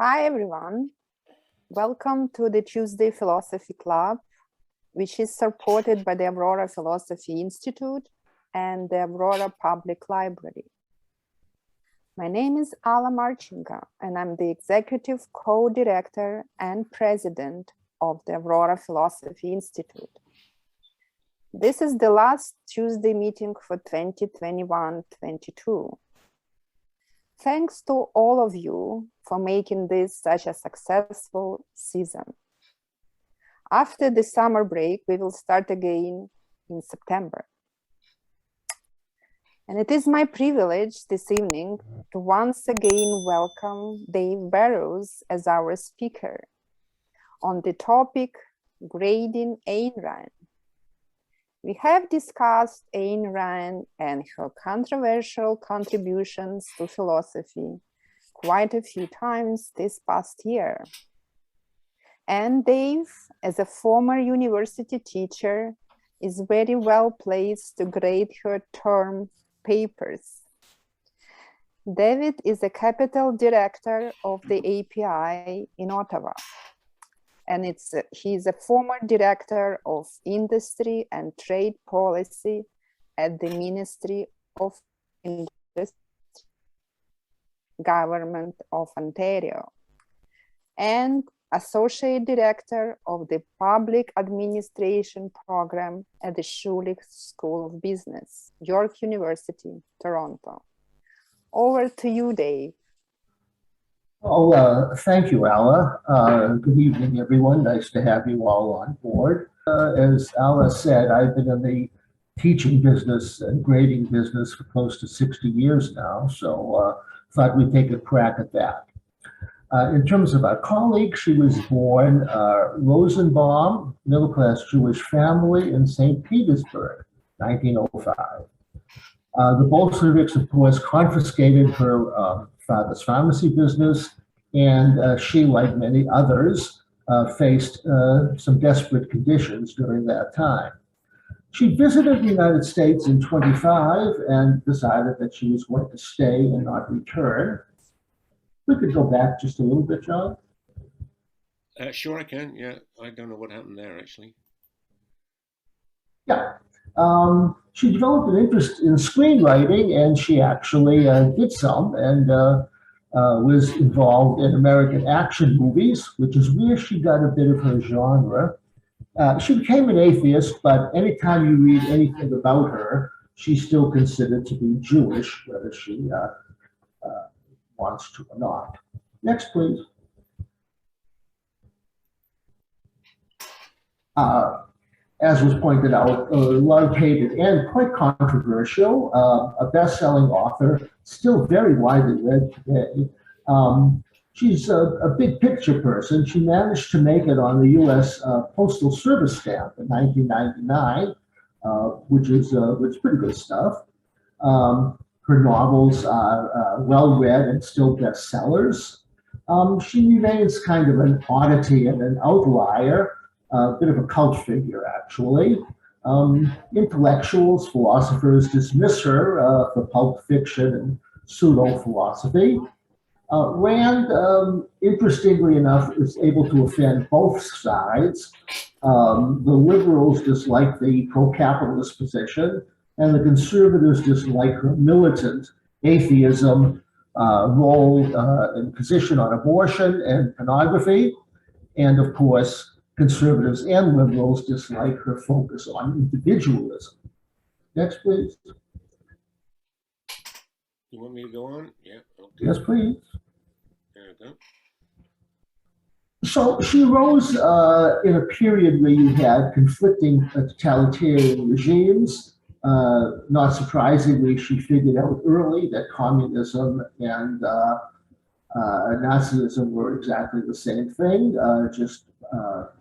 Hi everyone, welcome to the Tuesday Philosophy Club, which is supported by the Aurora Philosophy Institute and the Aurora Public Library. My name is Alla Marchenko, and I'm the Executive Co-Director and President of the Aurora Philosophy Institute. This is the last Tuesday meeting for 2021-22. Thanks to all of you for making this such a successful season. After the summer break, we will start again in September. And it is my privilege this evening to once again welcome Dave Barrows as our speaker on the topic Grading Ayn Rand. We have discussed Ayn Rand and her controversial contributions to philosophy quite a few times this past year. And Dave, as a former university teacher, is very well placed to grade her term papers. David is a capital director of the API in Ottawa. And he's a former director of industry and trade policy at the Ministry of Industry, Government of Ontario, and associate director of the public administration program at the Schulich School of Business, York University, Toronto. Over to you, Dave. Oh, thank you, Alla. Good evening, everyone. Nice to have you all on board. As Alla said, I've been in the teaching business and grading business for close to 60 years now, so thought we'd take a crack at that. In terms of our colleague, she was born Rosenbaum, middle-class Jewish family in St. Petersburg, 1905. The Bolsheviks, of course, confiscated her father's pharmacy business, and she, like many others, faced some desperate conditions during that time. She visited the United States in 25 and decided that she was going to stay and not return. We could go back just a little bit, John. Sure, I can. Yeah, I don't know what happened there, actually. Yeah. She developed an interest in screenwriting, and she actually did some and was involved in American action movies, which is where she got a bit of her genre. She became an atheist, but anytime you read anything about her, she's still considered to be Jewish, whether she wants to or not. Next, please. As was pointed out, love-hated and quite controversial, a best-selling author, still very widely read today. She's a big picture person. She managed to make it on the U.S. Postal Service stamp in 1999, which is pretty good stuff. Her novels are well-read and still bestsellers. She remains kind of an oddity and an outlier, a bit of a cult figure, actually. Intellectuals, philosophers dismiss her for pulp fiction and pseudo-philosophy. Rand, interestingly enough, is able to offend both sides. The liberals dislike the pro-capitalist position, and the conservatives dislike her militant atheism, role and position on abortion and pornography. And of course, conservatives and liberals dislike her focus on individualism. Next, please. You want me to go on? Yeah. Okay. Yes, please. There we go. So she rose in a period where you had conflicting totalitarian regimes. Not surprisingly, she figured out early that communism and Nazism were exactly the same thing, just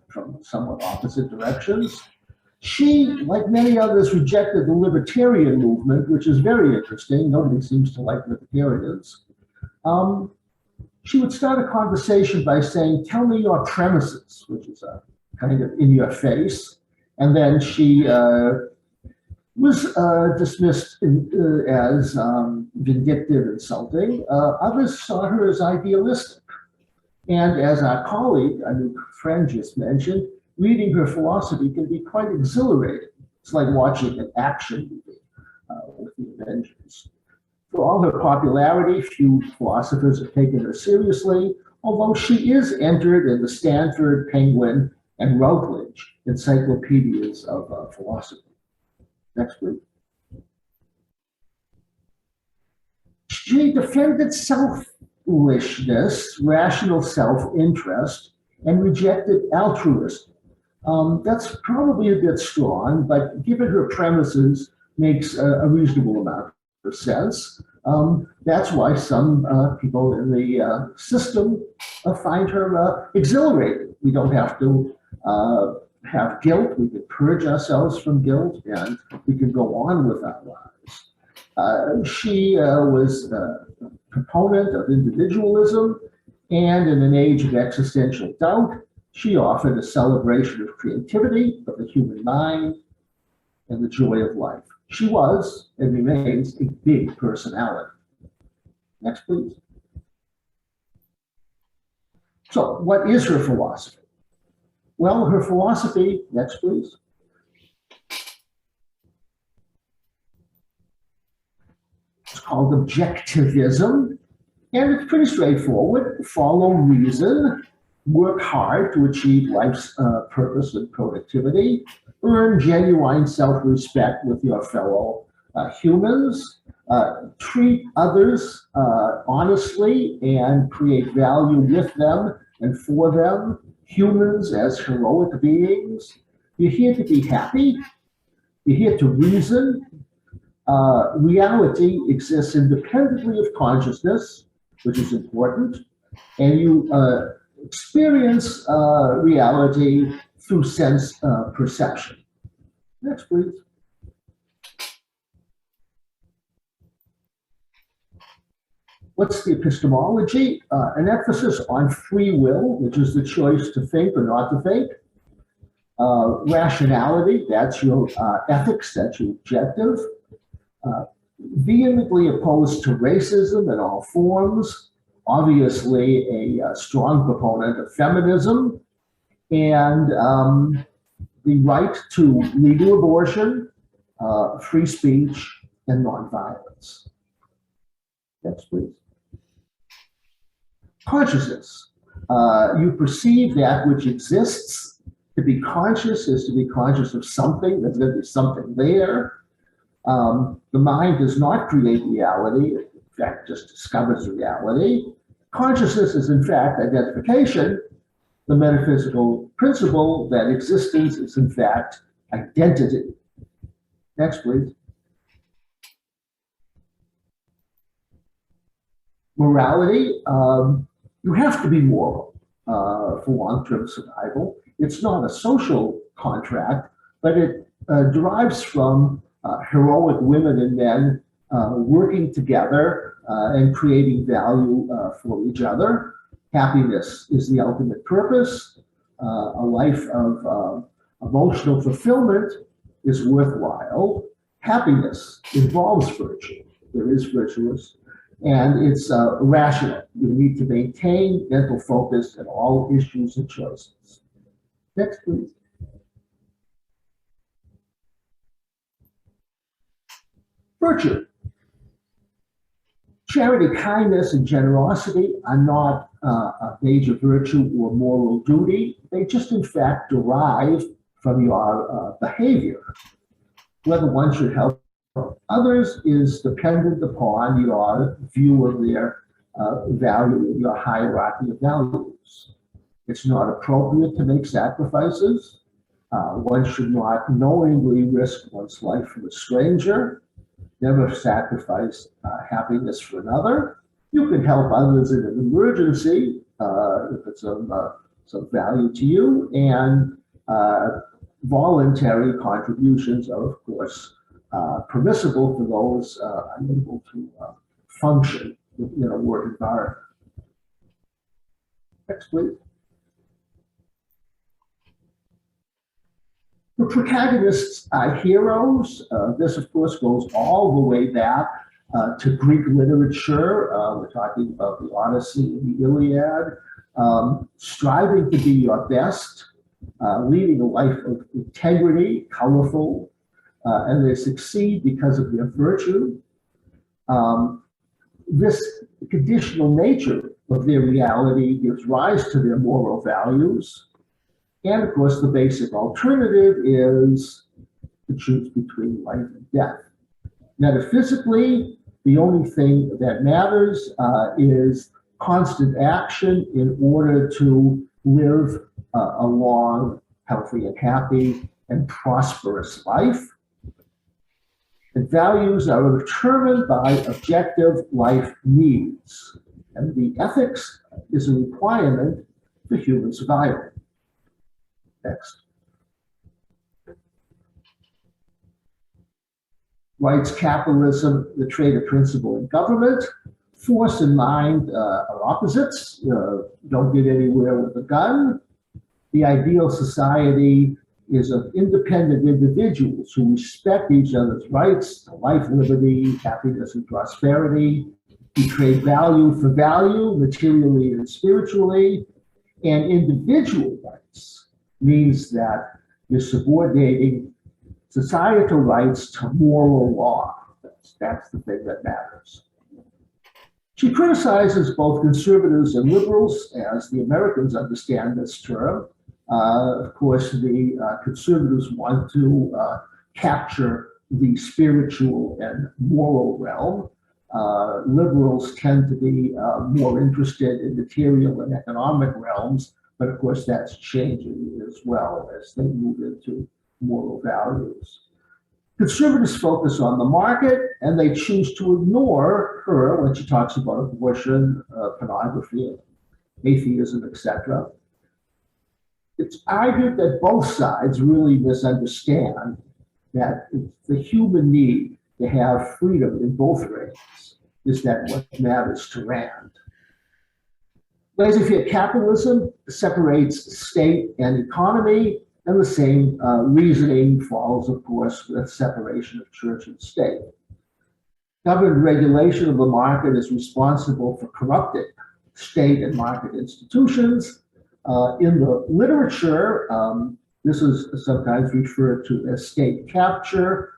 from somewhat opposite directions. She, like many others, rejected the libertarian movement, which is very interesting. Nobody seems to like libertarians. She would start a conversation by saying, "Tell me your premises," which is a kind of in your face. And then she was dismissed as vindictive, insulting. Others saw her as idealistic. And as our colleague, a new friend just mentioned, reading her philosophy can be quite exhilarating. It's like watching an action movie with the Avengers. For all her popularity, few philosophers have taken her seriously, although she is entered in the Stanford, Penguin, and Routledge encyclopedias of philosophy. Next, please. She defended selfishness, rational self-interest, and rejected altruism. That's probably a bit strong, but given her premises, makes a reasonable amount of sense. That's why some people in the system find her exhilarating. We don't have to have guilt. We can purge ourselves from guilt, and we can go on with our lives. She was a proponent of individualism, and in an age of existential doubt, she offered a celebration of creativity, of the human mind, and the joy of life. She was, and remains, a big personality. Next, please. So, what is her philosophy? Well, her philosophy, next, please. It's called Objectivism, and it's pretty straightforward. Follow reason, work hard to achieve life's purpose and productivity, earn genuine self-respect with your fellow humans, treat others honestly and create value with them and for them, humans as heroic beings. You're here to be happy. You're here to reason. Reality exists independently of consciousness, which is important, and you experience reality through sense perception. Next, please. What's the epistemology? An emphasis on free will, which is the choice to think or not to think. Rationality, that's your ethics, that's your objective. Vehemently opposed to racism in all forms, obviously a strong proponent of feminism, and the right to legal abortion, free speech, and nonviolence. Next, please. Consciousness. You perceive that which exists. To be conscious is to be conscious of something. There's going to be something there. The mind does not create reality, it in fact just discovers reality. Consciousness is in fact identification, the metaphysical principle that existence is in fact identity. Next, please. Morality, you have to be moral for long-term survival. It's not a social contract, but it derives from heroic women and men working together and creating value for each other. Happiness is the ultimate purpose. A life of emotional fulfillment is worthwhile. Happiness involves virtue. There is virtuous, and it's rational. You need to maintain mental focus in all issues and choices. Next, please. Virtue. Charity, kindness, and generosity are not a major virtue or moral duty. They just, in fact, derive from your behavior. Whether one should help others is dependent upon your view of their value, your hierarchy of values. It's not appropriate to make sacrifices. One should not knowingly risk one's life for a stranger. Never sacrifice happiness for another. You can help others in an emergency if it's of some value to you, and voluntary contributions are, of course, permissible for those unable to function in a work environment. Next, please. The protagonists are heroes. This, of course, goes all the way back to Greek literature. We're talking about the Odyssey and the Iliad. striving to be your best, leading a life of integrity, colorful, and they succeed because of their virtue. This conditional nature of their reality gives rise to their moral values. And of course, the basic alternative is to choose between life and death. Metaphysically, the only thing that matters is constant action in order to live a long, healthy, and happy, and prosperous life. And values are determined by objective life needs. And the ethics is a requirement for human survival. Next. Rights, capitalism, the trade of principle in government. Force and mind are opposites. Don't get anywhere with a gun. The ideal society is of independent individuals who respect each other's rights to life, liberty, happiness, and prosperity. We trade value for value, materially and spiritually. And individual rights means that you're subordinating societal rights to moral law. That's the thing that matters. She criticizes both conservatives and liberals, as the Americans understand this term. Of course, the conservatives want to capture the spiritual and moral realm. Liberals tend to be more interested in material and economic realms, but of course that's changing as well as they move into moral values. Conservatives focus on the market, and they choose to ignore her when she talks about abortion, pornography, atheism, etc. It's argued that both sides really misunderstand that it's the human need to have freedom in both reigns is that what matters to Rand. Laissez-faire capitalism separates state and economy, and the same reasoning follows, of course, with separation of church and state. Government regulation of the market is responsible for corrupting state and market institutions. In the literature, this is sometimes referred to as state capture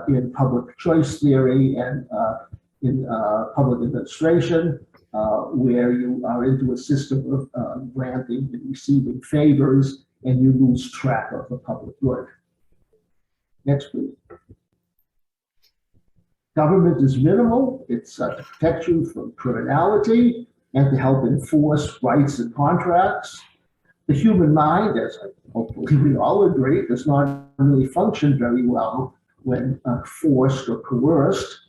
in public choice theory and in public administration, where you are into a system of granting and receiving favors, and you lose track of the public good. Next, please. Government is minimal. It's to protect you from criminality and to help enforce rights and contracts. The human mind, as hopefully we all agree, does not really function very well when forced or coerced.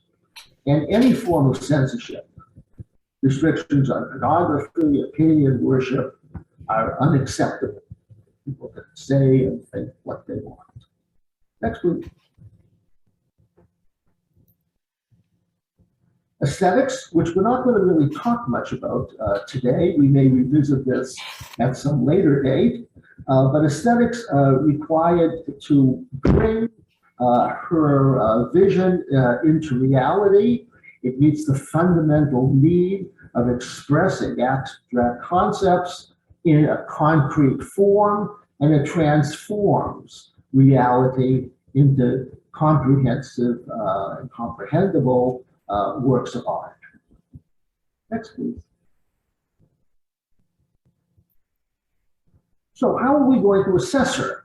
And any form of censorship, restrictions on pornography, opinion, worship, are unacceptable. People can say and think what they want. Next, please. Aesthetics, which we're not going to really talk much about today. We may revisit this at some later date. But aesthetics required to bring her vision into reality. It meets the fundamental need of expressing abstract concepts in a concrete form, and it transforms reality into comprehensive and comprehensible works of art. Next, please. So how are we going to assess her?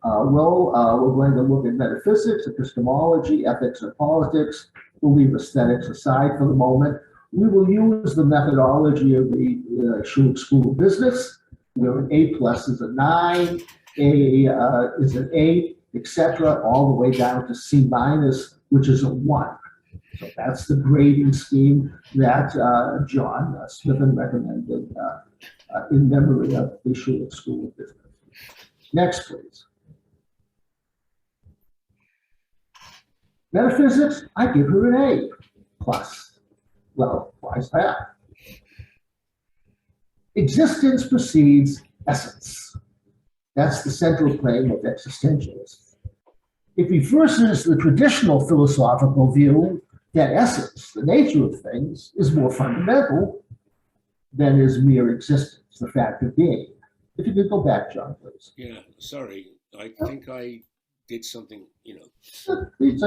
We're going to look at metaphysics, epistemology, ethics, and politics. We'll leave aesthetics aside for the moment. We will use the methodology of the Shrugged School of Business, where an A+ is a 9, A is an 8, etc., all the way down to C-, which is a 1. So that's the grading scheme that John Smithson recommended in memory of the Shrugged School of Business. Next, please. Metaphysics, I give her an A+. Well, why is that? Existence precedes essence. That's the central claim of existentialism. It reverses the traditional philosophical view that essence, the nature of things, is more fundamental than is mere existence, the fact of being. If you could go back, John, please. Yeah, sorry. I think I did something, These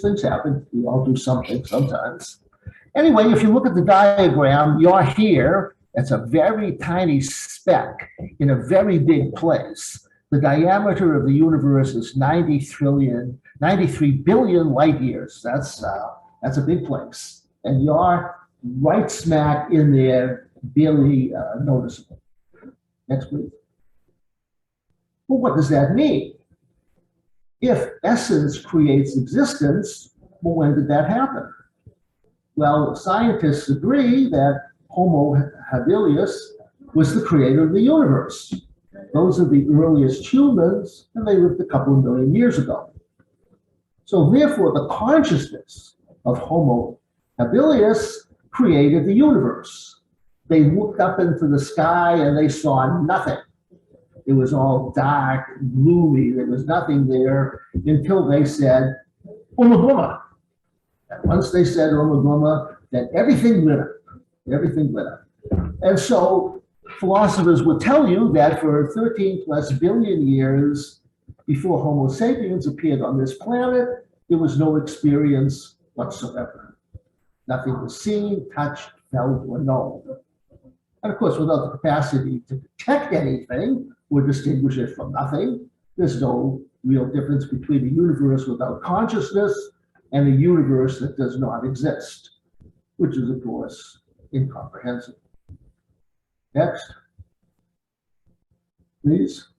things happen. We all do something sometimes. Anyway, if you look at the diagram, you're here. It's a very tiny speck in a very big place. The diameter of the universe is 93 billion light years. That's a big place. And you're right smack in there, barely noticeable. Next, please. Well, what does that mean? If essence creates existence, well, when did that happen? Well, scientists agree that Homo habilis was the creator of the universe. Those are the earliest humans, and they lived a couple of million years ago. So therefore, the consciousness of Homo habilis created the universe. They looked up into the sky and they saw nothing. It was all dark, gloomy. There was nothing there until they said, Umaguma. And once they said Umaguma, then everything lit up. Everything lit up. And so philosophers would tell you that for 13 plus billion years before Homo sapiens appeared on this planet, there was no experience whatsoever. Nothing was seen, touched, felt, or known. And of course, without the capacity to detect anything or distinguish it from nothing, there's no real difference between a universe without consciousness and a universe that does not exist, which is, of course, incomprehensible. Next, please.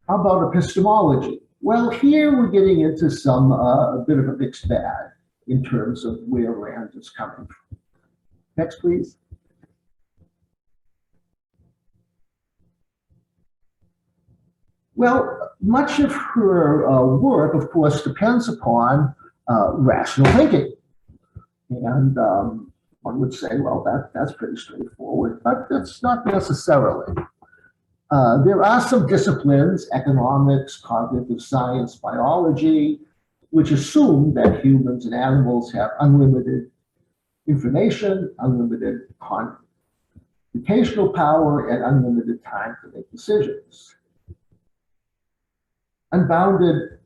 How about epistemology? Well, here we're getting into some a bit of a mixed bag in terms of where Rand is coming from. Next, please. Well, much of her work, of course, depends upon rational thinking. And one would say, well, that's pretty straightforward, but that's not necessarily. There are some disciplines, economics, cognitive science, biology, which assume that humans and animals have unlimited information, unlimited computational power, and unlimited time to make decisions. Unbounded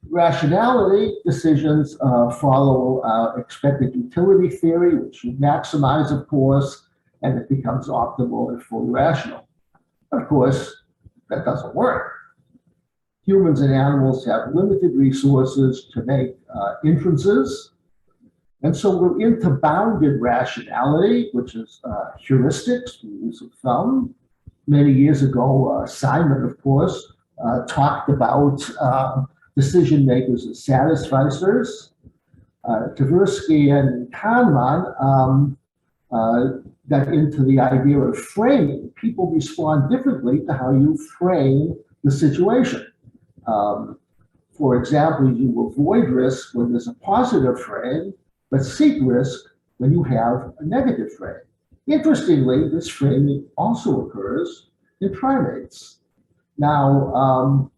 rationality decisions follow expected utility theory, which you maximize, of course, and it becomes optimal and fully rational. Of course, that doesn't work. Humans and animals have limited resources to make inferences, and so we're into bounded rationality, which is heuristics, the use of thumb. Many years ago, Simon, of course, talked about decision makers as satisficers. Tversky and Kahneman got into the idea of framing. People respond differently to how you frame the situation. For example, you avoid risk when there's a positive frame, but seek risk when you have a negative frame. Interestingly, this framing also occurs in primates. Now,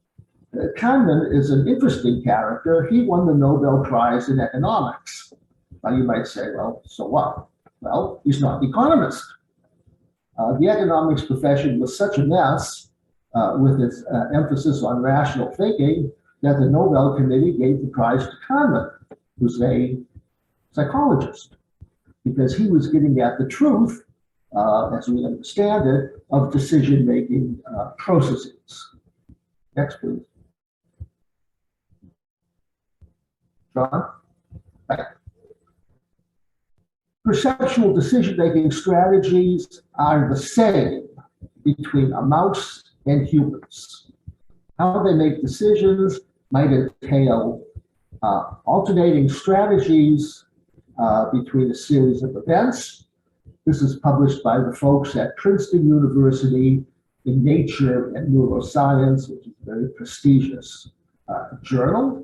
Kahneman is an interesting character. He won the Nobel Prize in economics. Now you might say, well, so what? Well, he's not an economist. The economics profession was such a mess with its emphasis on rational thinking that the Nobel Committee gave the prize to Kahneman, who's a psychologist, because he was getting at the truth, as we understand it, of decision-making processes. Next, please. John? Right. Perceptual decision-making strategies are the same between a mouse and humans. How they make decisions might entail alternating strategies between a series of events. This is published by the folks at Princeton University in Nature and Neuroscience, which is a very prestigious journal.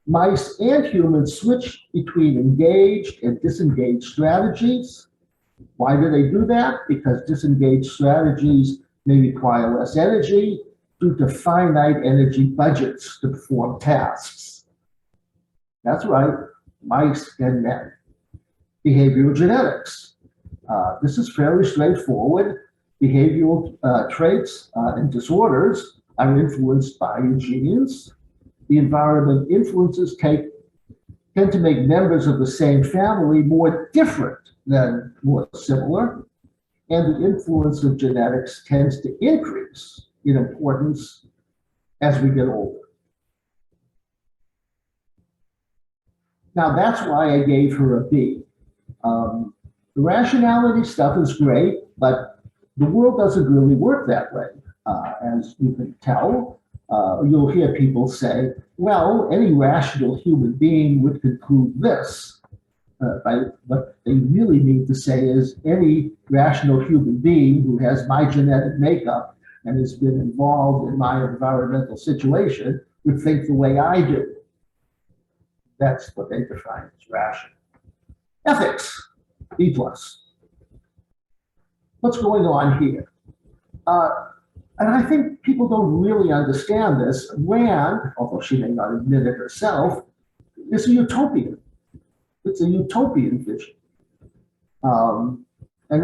Mice and humans switch between engaged and disengaged strategies. Why do they do that? Because disengaged strategies may require less energy due to finite energy budgets to perform tasks. That's right, mice and men. Behavioral genetics. This is fairly straightforward. Behavioral traits and disorders are influenced by your genes. The environment influences tend to make members of the same family more different than more similar. And the influence of genetics tends to increase in importance as we get older. Now, that's why I gave her a B. The rationality stuff is great, but the world doesn't really work that way. As you can tell, you'll hear people say, well, any rational human being would conclude this. What they really mean to say is any rational human being who has my genetic makeup and has been involved in my environmental situation would think the way I do. That's what they define as rational. Ethics, B+. What's going on here? And I think people don't really understand this. Rand, although she may not admit it herself, is a utopian. It's a utopian vision. And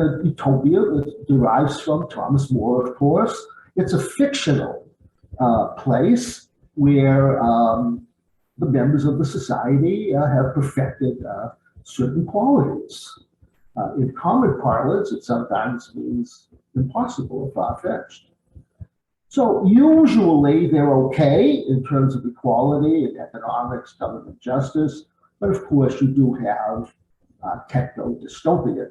a utopia derives from Thomas More, of course. It's a fictional place where the members of the society have perfected certain qualities. In common parlance, it sometimes means impossible or far-fetched. So usually they're okay in terms of equality and economics, government justice, but of course you do have techno-dystopian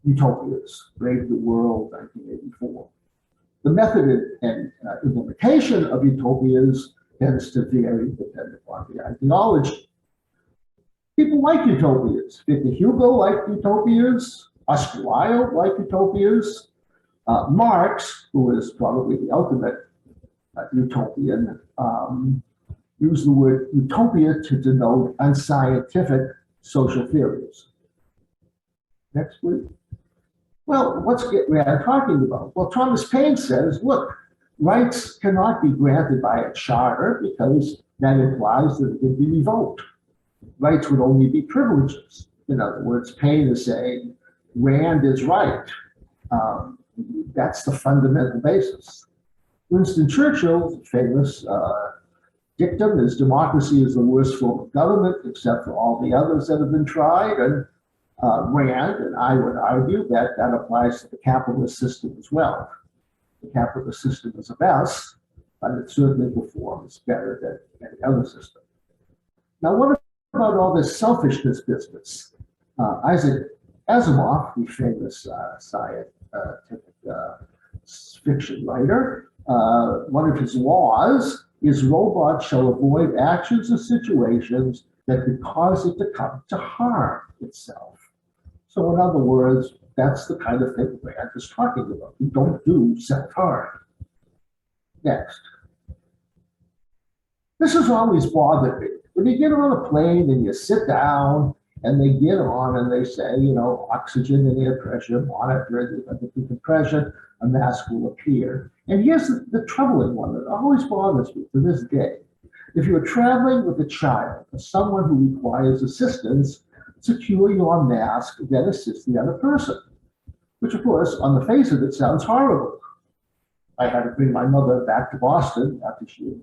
utopias, Brave the World, 1984. The method and implementation of utopias tends to vary depending on the ideology. People like utopias. Victor Hugo liked utopias. Oscar Wilde liked utopias. Marx, who is probably the ultimate utopian, used the word utopia to denote unscientific social theories. Next, please. Well, what's Rand talking about? Well, Thomas Paine says, look, rights cannot be granted by a charter because that implies that it can be revoked. Rights would only be privileges. In other words, Paine is saying Rand is right. That's the fundamental basis. Winston Churchill's famous dictum is democracy is the worst form of government except for all the others that have been tried. And Rand, and I would argue that that applies to the capitalist system as well. The capitalist system is a mess, but it certainly performs better than any other system. Now, what about all this selfishness business? Isaac Asimov, the famous scientific fiction writer, one of his laws is robots shall avoid actions or situations that could cause it to come to harm itself. So in other words, that's the kind of thing Rand is talking about. We don't do self-harm. Next. This has always bothered me. When you get on a plane and you sit down and they get on and they say, you know, oxygen and air pressure monitored, the compression, a mask will appear. And here's the troubling one that always bothers me to this day. If you're traveling with a child or someone who requires assistance, secure your mask, then assist the other person, which of course, on the face of it, sounds horrible. I had to bring my mother back to Boston after she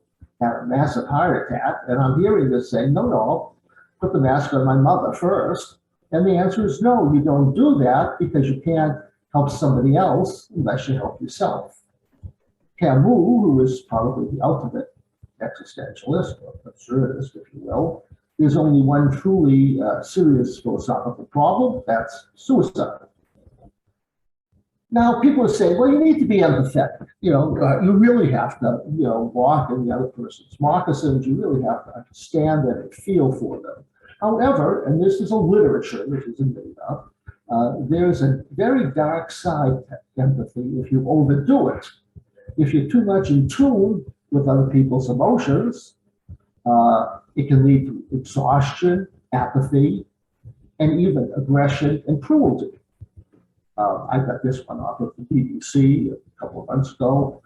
had a massive heart attack, and I'm hearing this saying, no, put the mask on my mother first. And the answer is no, you don't do that because you can't help somebody else unless you help yourself. Camus, who is probably the ultimate existentialist or absurdist, if you will, there's only one truly serious philosophical problem, that's suicide. Now, people are saying, well, you need to be empathetic. You know, you really have to, walk in the other person's moccasins. You really have to understand them and feel for them. However, and this is a literature, which isn't made up, there's a very dark side to empathy if you overdo it. If you're too much in tune with other people's emotions, it can lead to exhaustion, apathy, and even aggression and cruelty. I got this one off of the BBC a couple of months ago,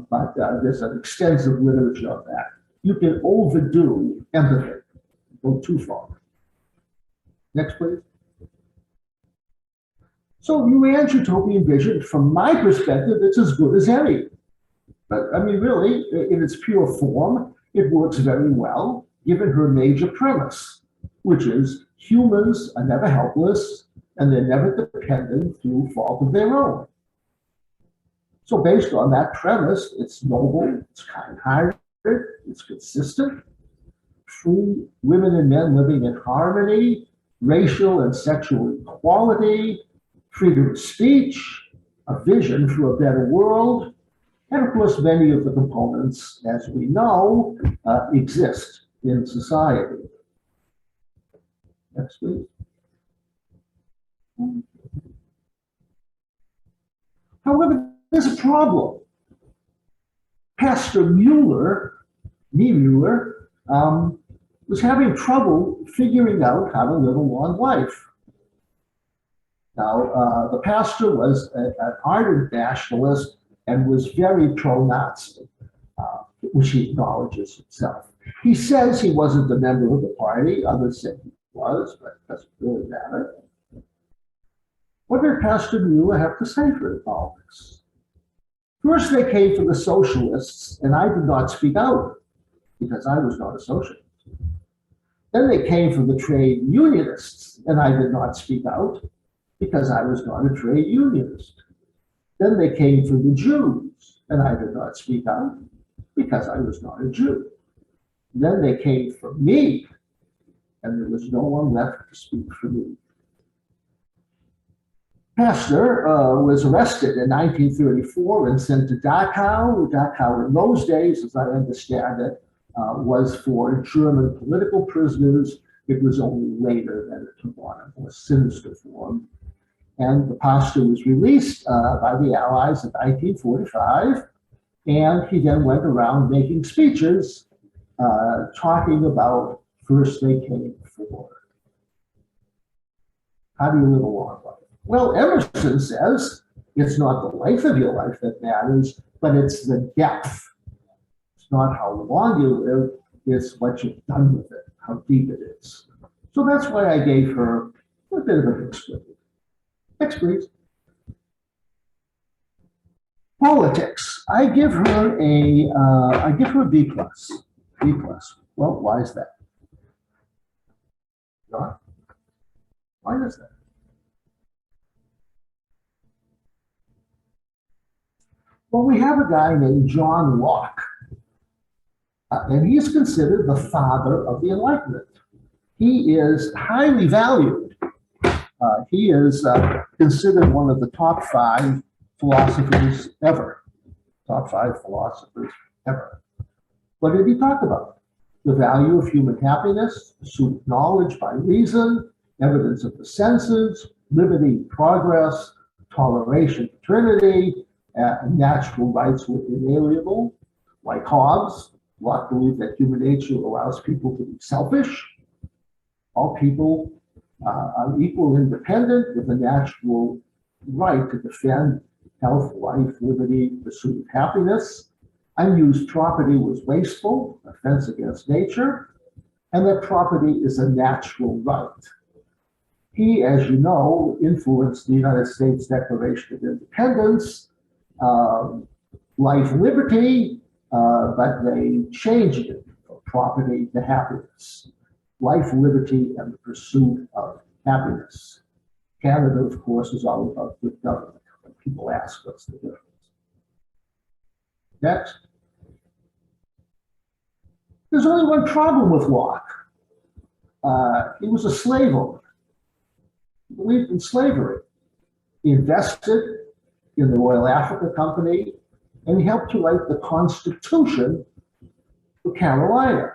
but there's an extensive literature on that. You can overdo empathy, go too far. Next, please. So Ayn Rand's utopian vision, from my perspective, it's as good as any. But I mean, really, in its pure form, it works very well, given her major premise, which is humans are never helpless and they're never dependent through fault of their own. So based on that premise, it's noble, it's kind-hearted, it's consistent, free women and men living in harmony, racial and sexual equality, freedom of speech, a vision for a better world, and of course, many of the components, as we know, exist in society. Next, please. However, there's a problem. Pastor Mueller, was having trouble figuring out how to live a long life. Now, the pastor was an ardent nationalist and was very pro-Nazi, which he acknowledges himself. He says he wasn't a member of the party. Others said he was, but it doesn't really matter. What did Pastor Mueller have to say for all this? First, they came for the socialists, and I did not speak out because I was not a socialist. Then they came for the trade unionists, and I did not speak out because I was not a trade unionist. Then they came for the Jews, and I did not speak out because I was not a Jew. Then they came for me, and there was no one left to speak for me. Pastor was arrested in 1934 and sent to Dachau. Dachau in those days, as I understand it, was for German political prisoners. It was only later that it took on a more sinister form. And the pastor was released by the Allies in 1945, and he then went around making speeches talking about first they came for. How do you live a long life? Well, Emerson says it's not the length of your life that matters, but it's the depth. It's not how long you live, it's what you've done with it, how deep it is. So that's why I gave her a bit of an explain. Next, please. Politics. I give her a B plus. B plus. Well, why is that? Not? Why is that? Well, we have a guy named John Locke, and he's considered the father of the Enlightenment. He is highly valued. He is considered one of the top 5 philosophers ever. Top 5 philosophers ever. What did he talk about? The value of human happiness, pursuit of knowledge by reason, evidence of the senses, liberty, progress, toleration, fraternity, natural rights were inalienable. Like Hobbes, Locke believed that human nature allows people to be selfish. All people are equal and independent with a natural right to defend health, life, liberty, pursuit of happiness. Unused property was wasteful, offense against nature, and that property is a natural right. He, as you know, influenced the United States Declaration of Independence, life, liberty, but they changed it from property to happiness. Life, liberty, and the pursuit of happiness. Canada, of course, is all about good government. When people ask what's the difference. Next. There's only one problem with Locke. He was a slave owner. He believed in slavery. He invested in the Royal Africa Company, and he helped to write the Constitution for Carolina.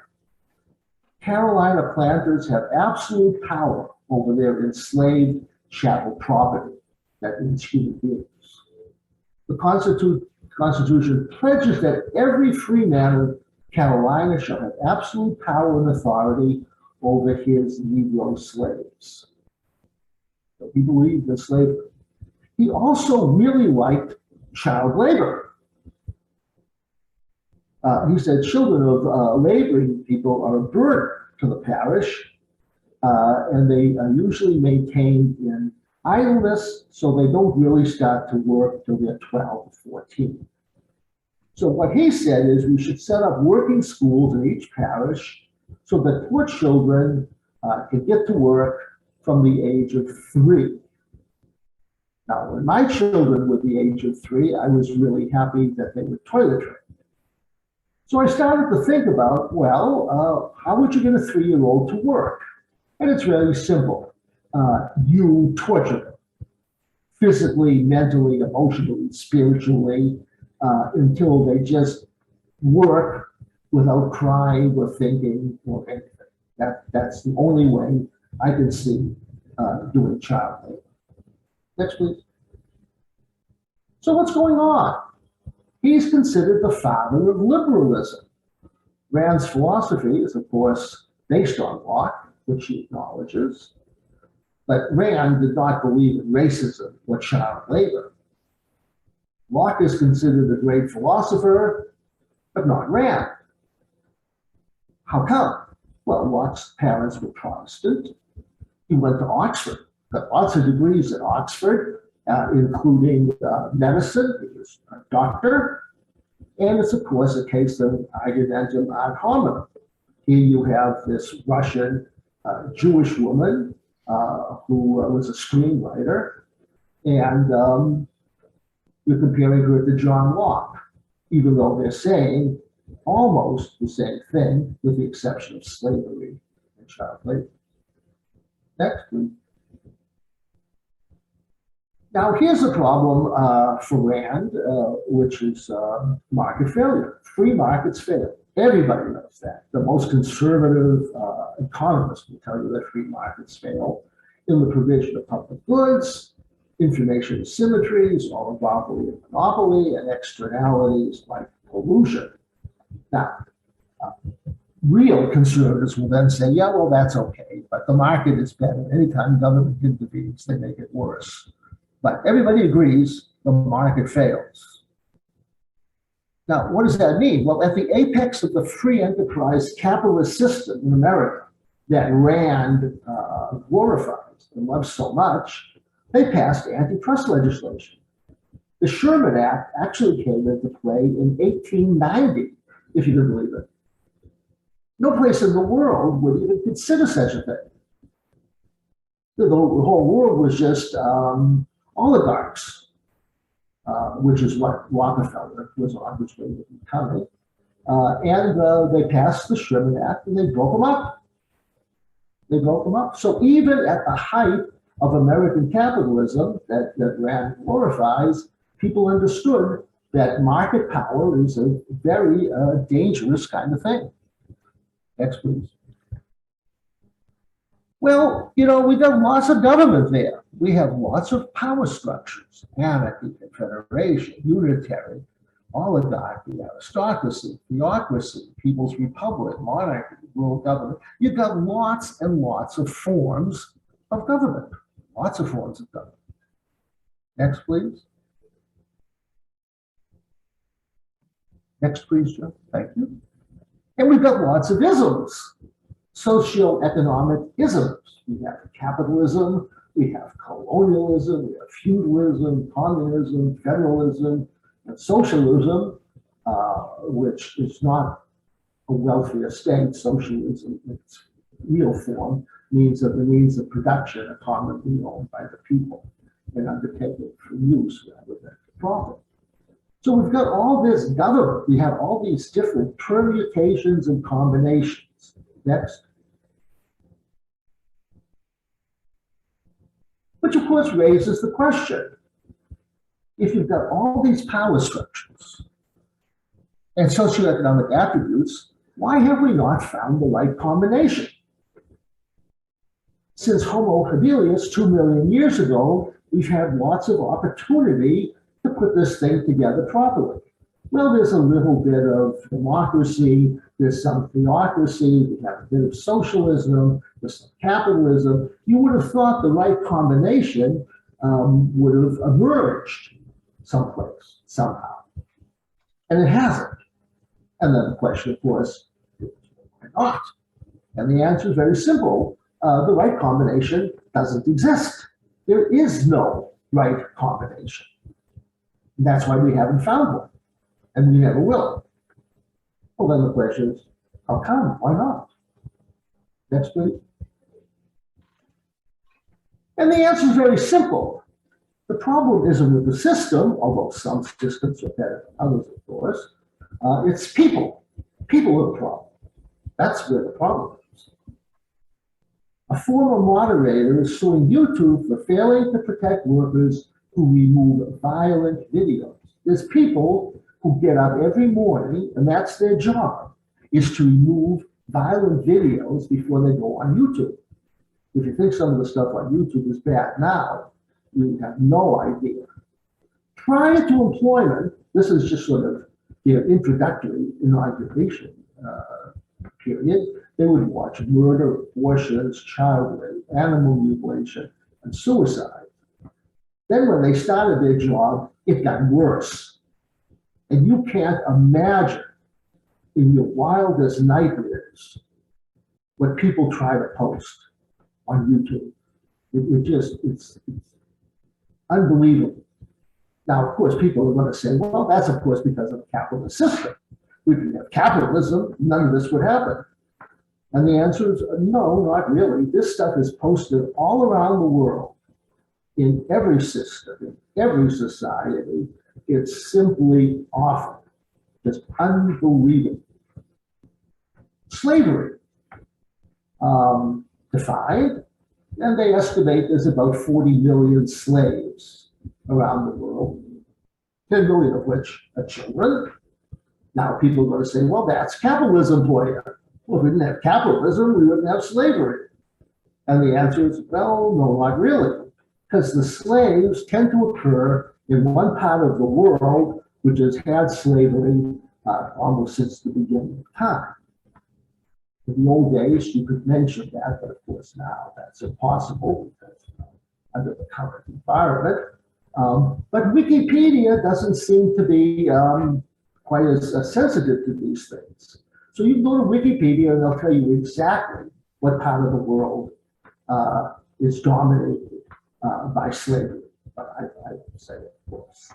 Carolina planters have absolute power over their enslaved chattel property, that means human beings. The Constitution pledges that every free man of Carolina shall have absolute power and authority over his Negro slaves. So he believed in slavery. He also really liked child labor. He said children of laboring people are a burden to the parish, and they are usually maintained in idleness, so they don't really start to work till they're 12 to 14. So what he said is we should set up working schools in each parish so that poor children can get to work from the age of 3. Now, when my children were the age of 3, I was really happy that they were toilet trained. So I started to think about, well, how would you get a 3-year-old to work? And it's really simple. You torture them physically, mentally, emotionally, spiritually, until they just work without crying or thinking or anything. That's the only way I can see doing child labor. Next, please. So what's going on? He's considered the father of liberalism. Rand's philosophy is, of course, based on Locke, which he acknowledges. But Rand did not believe in racism or child labor. Locke is considered a great philosopher, but not Rand. How come? Well, Locke's parents were Protestant. He went to Oxford, got lots of degrees at Oxford, including medicine. He was a doctor. And it's, of course, a case of argumentum ad hominem. Here you have this Russian Jewish woman who was a screenwriter, and you're comparing her to John Locke, even though they're saying almost the same thing, with the exception of slavery and child labor. Next, please. Now, here's a problem for Rand, which is market failure. Free markets fail. Everybody knows that. The most conservative economists will tell you that free markets fail in the provision of public goods, information asymmetries, oligopoly and monopoly, and externalities like pollution. Now, real conservatives will then say, yeah, well, that's okay, but the market is better. Anytime government intervenes, they make it worse. But everybody agrees the market fails. Now, what does that mean? Well, at the apex of the free enterprise capitalist system in America that Rand glorifies and loves so much, they passed antitrust legislation. The Sherman Act actually came into play in 1890, if you can believe it. No place in the world would even consider such a thing. The whole world was just oligarchs, which is what Rockefeller was on his way to becoming. And they passed the Sherman Act and they broke them up. They broke them up. So even at the height of American capitalism that Rand glorifies, people understood that market power is a very dangerous kind of thing. Next, please. Well, you know, we've got lots of government there. We have lots of power structures: anarchy, confederation, unitary, oligarchy, aristocracy, theocracy, people's republic, monarchy, world government. You've got lots and lots of forms of government. Lots of forms of government. Next, please. Next, please, Joe. Thank you. And we've got lots of isms. Socioeconomic isms. We have capitalism, we have colonialism, we have feudalism, communism, federalism, and socialism, which is not a welfare state. Socialism, in its real form, means that the means of production are commonly owned by the people and undertaken for use rather than for profit. So we've got all this government. We have all these different permutations and combinations. Next. Which, of course, raises the question, if you've got all these power structures and socioeconomic attributes, why have we not found the right combination? Since Homo habilis 2 million years ago, we've had lots of opportunity to put this thing together properly. Well, there's a little bit of democracy, there's some theocracy, we have a bit of socialism, there's some capitalism. You would have thought the right combination would have emerged someplace, somehow. And it hasn't. And then the question, of course, is why not? And the answer is very simple. The right combination doesn't exist. There is no right combination. That's why we haven't found one, and we never will. Well, then the question is, how come? Why not? Next, please. And the answer is very simple. The problem isn't with the system, although some systems are better than others, of course. It's people. People are the problem. That's where the problem is. A former moderator is suing YouTube for failing to protect workers who remove violent videos. There's people who get up every morning, and that's their job, is to remove violent videos before they go on YouTube. If you think some of the stuff on YouTube is bad now, you have no idea. Prior to employment, this is just sort of their introductory inauguration period, they would watch murder, abortions, child rape, animal mutilation, and suicide. Then when they started their job, it got worse. And you can't imagine in your wildest nightmares what people try to post on YouTube. It's unbelievable. Now, of course, people are going to say, well, that's of course because of the capitalist system. If we have capitalism, none of this would happen. And the answer is no, not really. This stuff is posted all around the world, in every system, in every society. It's simply awful, just unbelievable. Slavery, defined, and they estimate there's about 40 million slaves around the world, 10 million of which are children. Now people are going to say, well, that's capitalism for you. Well, if we didn't have capitalism, we wouldn't have slavery. And the answer is, well, no, not really. Because the slaves tend to occur in one part of the world which has had slavery almost since the beginning of time. In the old days, you could mention that, but of course now that's impossible because under the current environment. But Wikipedia doesn't seem to be quite as sensitive to these things. So you can go to Wikipedia and they'll tell you exactly what part of the world is dominated by slavery. But I would say, of course.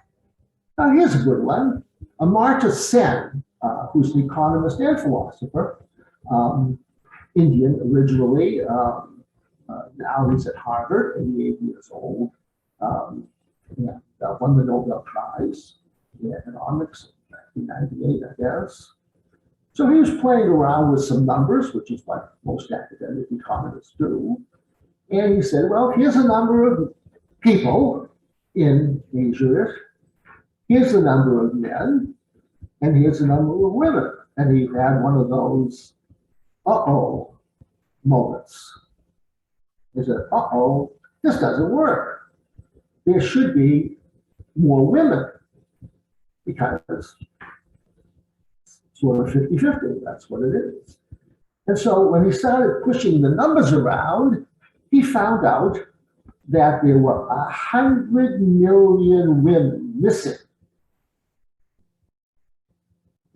Now here's a good one. Amartya Sen, who's an economist and philosopher, Indian originally, now he's at Harvard, 88 years old, and won the Nobel Prize in economics in 1998, I guess. So he was playing around with some numbers, which is what most academic economists do. And he said, well, here's a number of people in Asia, here's the number of men, and here's the number of women. And he had one of those uh-oh moments. He said, uh-oh, this doesn't work. There should be more women because it's sort of 50-50, that's what it is. And so when he started pushing the numbers around, he found out that there were 100 million women missing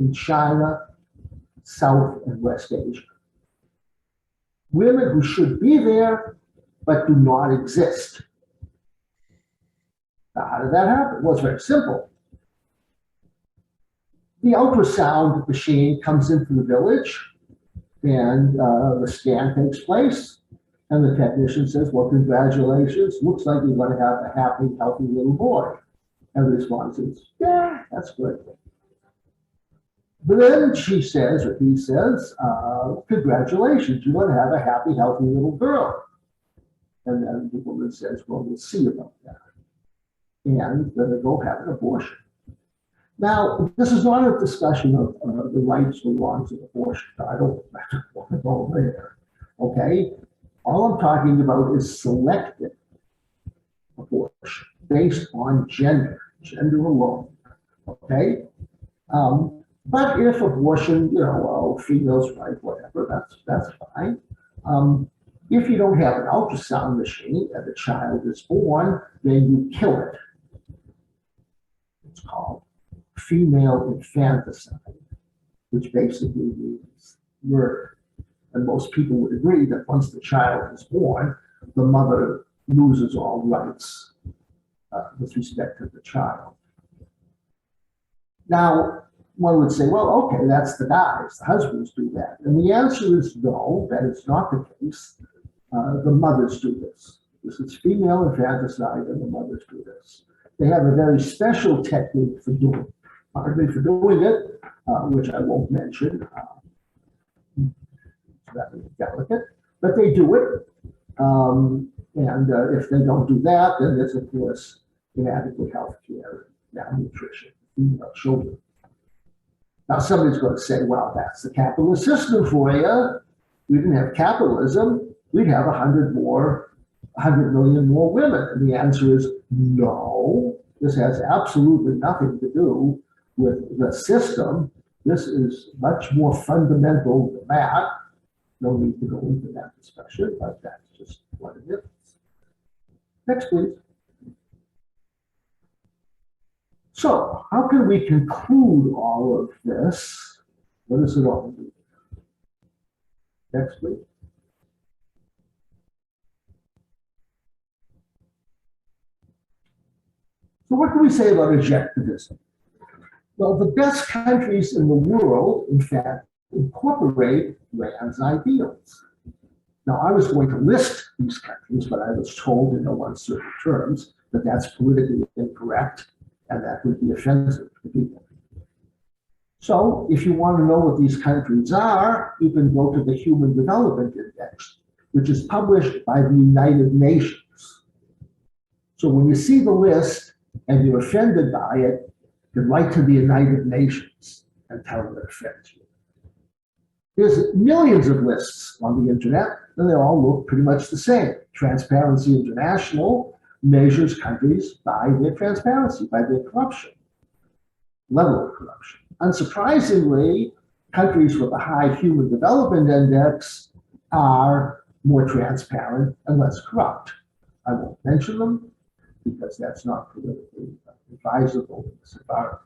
in China, South and West Asia. Women who should be there, but do not exist. Now, how did that happen? Well, it's very simple. The ultrasound machine comes into the village, and the scan takes place, and the technician says, well, congratulations, looks like you're going to have a happy, healthy little boy. And the response is, yeah, that's good. But then she says, or he says, congratulations, you're going to have a happy, healthy little girl. And then the woman says, well, we'll see about that. And then they go have an abortion. Now, this is not a discussion of the rights or wrongs of abortion. I don't want to go there, okay? All I'm talking about is selective abortion based on gender alone, okay? But if abortion, females' right, whatever, that's fine. If you don't have an ultrasound machine and the child is born, then you kill it. It's called female infanticide, which basically means murder. And most people would agree that once the child is born, the mother loses all rights with respect to the child. Now, one would say, well, okay, that's the guys, the husbands do that. And the answer is no, that is not the case. The mothers do this. This is female infanticide, and the mothers do this. They have a very special technique for doing it, which I won't mention. It's rather delicate, but they do it. And if they don't do that, then there's, of course, inadequate health care, malnutrition, female children. Now, somebody's going to say, well, that's the capitalist system for you. We didn't have capitalism, we'd have 100 million more women. And the answer is no. This has absolutely nothing to do with the system. This is much more fundamental than that. No need to go into that discussion, but that's just what it is. Next, please. So, how can we conclude all of this? What does it all do? Next, please. So what can we say about objectivism? Well, the best countries in the world, in fact, incorporate Rand's ideals. Now, I was going to list these countries, but I was told in no uncertain terms that that's politically incorrect and that would be offensive to people. So if you want to know what these countries are, you can go to the Human Development Index, which is published by the United Nations. So when you see the list and you're offended by it, you can write to the United Nations and tell them it offends you. There's millions of lists on the internet, and they all look pretty much the same. Transparency International measures countries by their transparency, by their corruption, level of corruption. Unsurprisingly, countries with a high Human Development Index are more transparent and less corrupt. I won't mention them because that's not politically advisable in this environment.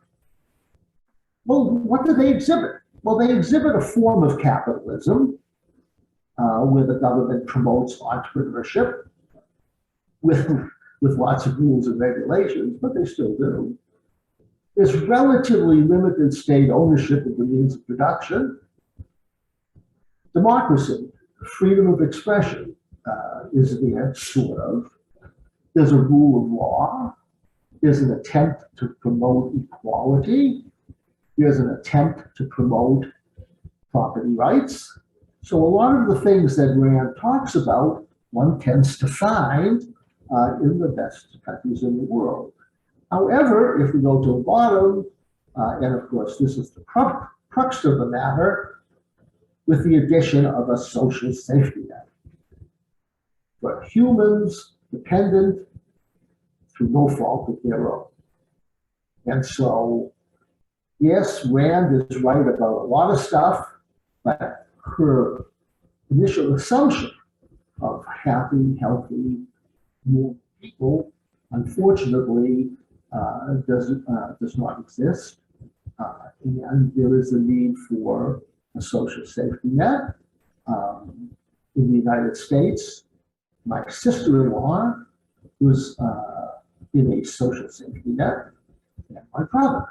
Well, what do they exhibit? Well, they exhibit a form of capitalism where the government promotes entrepreneurship with lots of rules and regulations, but they still do. There's relatively limited state ownership of the means of production. Democracy, freedom of expression is there, sort of. There's a rule of law. There's an attempt to promote equality. There's an attempt to promote property rights. So a lot of the things that Rand talks about, one tends to find in the best countries in the world. However, if we go to the bottom, and of course this is the crux of the matter, with the addition of a social safety net for humans dependent through no fault of their own. And so, yes, Rand is right about a lot of stuff, but her initial assumption of happy, healthy, more people, unfortunately, does not exist. And there is a need for a social safety net. In the United States, my sister-in-law was in a social safety net, and my brother.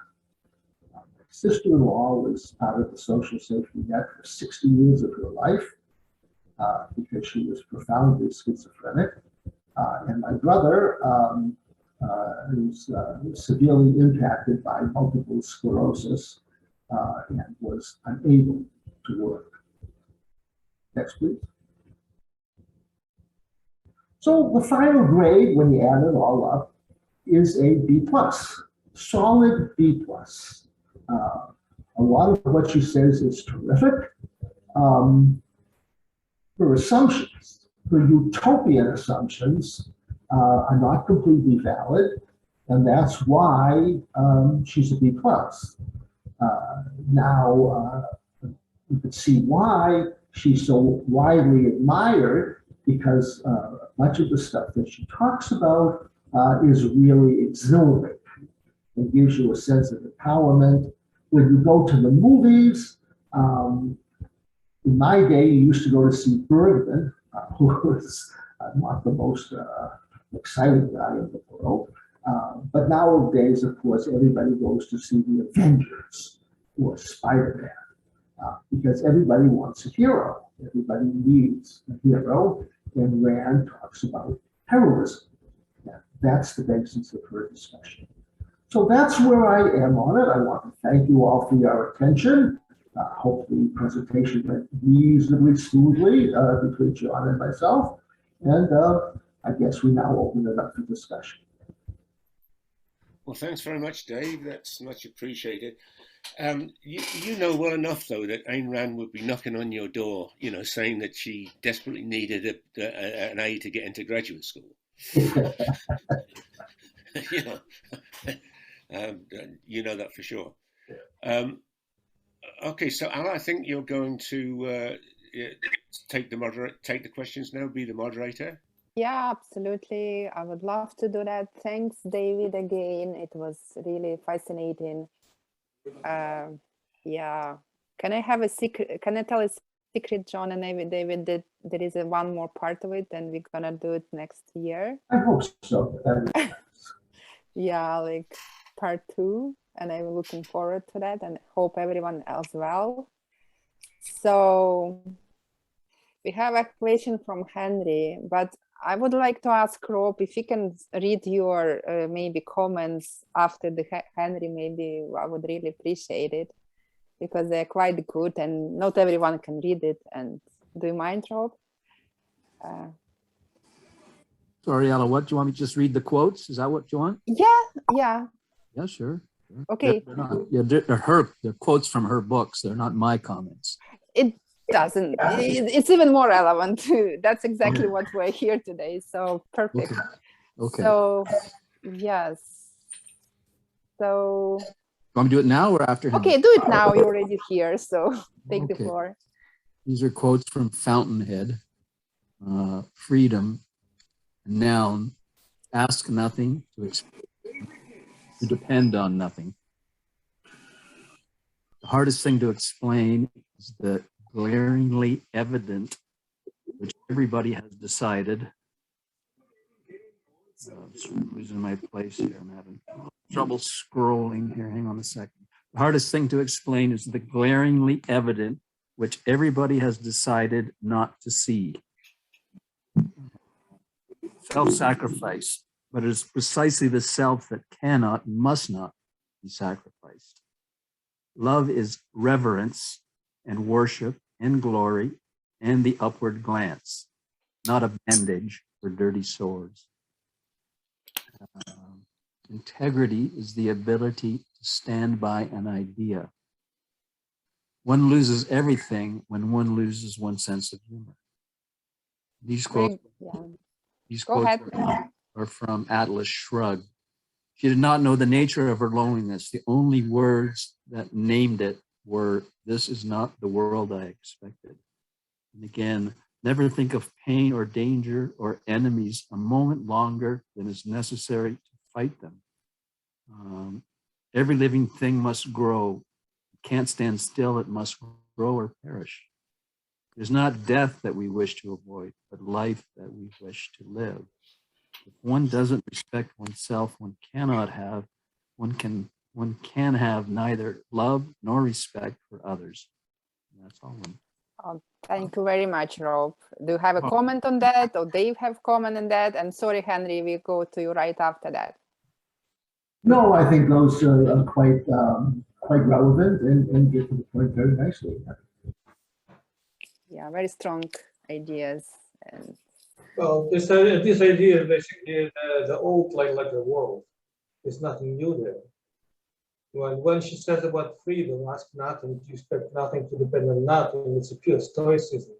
My sister-in-law was out of the social safety net for 60 years of her life because she was profoundly schizophrenic. And my brother was severely impacted by multiple sclerosis and was unable to work. Next, please. So the final grade, when you add it all up, is a B+, solid B+. A lot of what she says is terrific. Her assumptions, her utopian assumptions, are not completely valid, and that's why she's a B+. Now, you can see why she's so widely admired, because much of the stuff that she talks about is really exhilarating. It gives you a sense of empowerment. When you go to the movies, in my day, you used to go to see Bergman, who was not the most exciting guy in the world. But nowadays, of course, everybody goes to see the Avengers or Spider-Man because everybody wants a hero. Everybody needs a hero, and Rand talks about heroism. That's the basis of her discussion. So that's where I am on it. I want to thank you all for your attention. Hope the presentation went reasonably smoothly between John and myself. And I guess we now open it up for discussion. Well, thanks very much, Dave. That's much appreciated. You know well enough, though, that Ayn Rand would be knocking on your door, saying that she desperately needed an aid to get into graduate school. You know that for sure. Okay, so Al, I think you're going to take the questions now, be the moderator. Yeah, absolutely. I would love to do that. Thanks, David, again. It was really fascinating. Yeah. Can I have a secret? Can I tell a secret, John and David, that there is one more part of it and we're gonna do it next year? I hope so. Yeah, like part 2. And I'm looking forward to that and hope everyone else well. So we have a question from Henry, but I would like to ask Rob if you can read your maybe comments after the Henry, maybe I would really appreciate it because they're quite good and not everyone can read it. And do you mind, Rob? Sorry, Ella, what do you want me to just read the quotes? Is that what you want? Yeah. Yeah, sure. Okay. They're quotes from her books. They're not my comments. It doesn't. It's even more relevant. That's exactly what we're here today. So perfect. Okay. So yes. So. You want me to do it now or after him? Okay, do it now. You're already here, so take the floor. These are quotes from Fountainhead. Freedom, noun, ask nothing, to depend on nothing. The hardest thing to explain is the glaringly evident, which everybody has decided. Losing my place here. I'm having trouble scrolling here. Hang on a second. The hardest thing to explain is the glaringly evident, which everybody has decided not to see. Self-sacrifice, but it is precisely the self that cannot, must not be sacrificed. Love is reverence and worship and glory and the upward glance, not a bandage for dirty swords. Integrity is the ability to stand by an idea. One loses everything when one loses one's sense of humor. These quotes, are from Atlas Shrugged. She did not know the nature of her loneliness. The only words that named it were, "This is not the world I expected." And again, never think of pain or danger or enemies a moment longer than is necessary to fight them. Every living thing must grow. It can't stand still. It must grow or perish. It is not death that we wish to avoid, but life that we wish to live. If one doesn't respect oneself, one can have neither love nor respect for others. And that's all. Oh, thank you very much, Rob. Do you have a comment on that, or Dave have comment on that? And sorry, Henry, we go to you right after that. No, I think those are quite relevant and get to the point very nicely. Yeah, very strong ideas. And well, this idea is basically the old like the world. There's nothing new there. When she says about freedom, ask nothing, to expect nothing, to depend on nothing, it's a pure stoicism.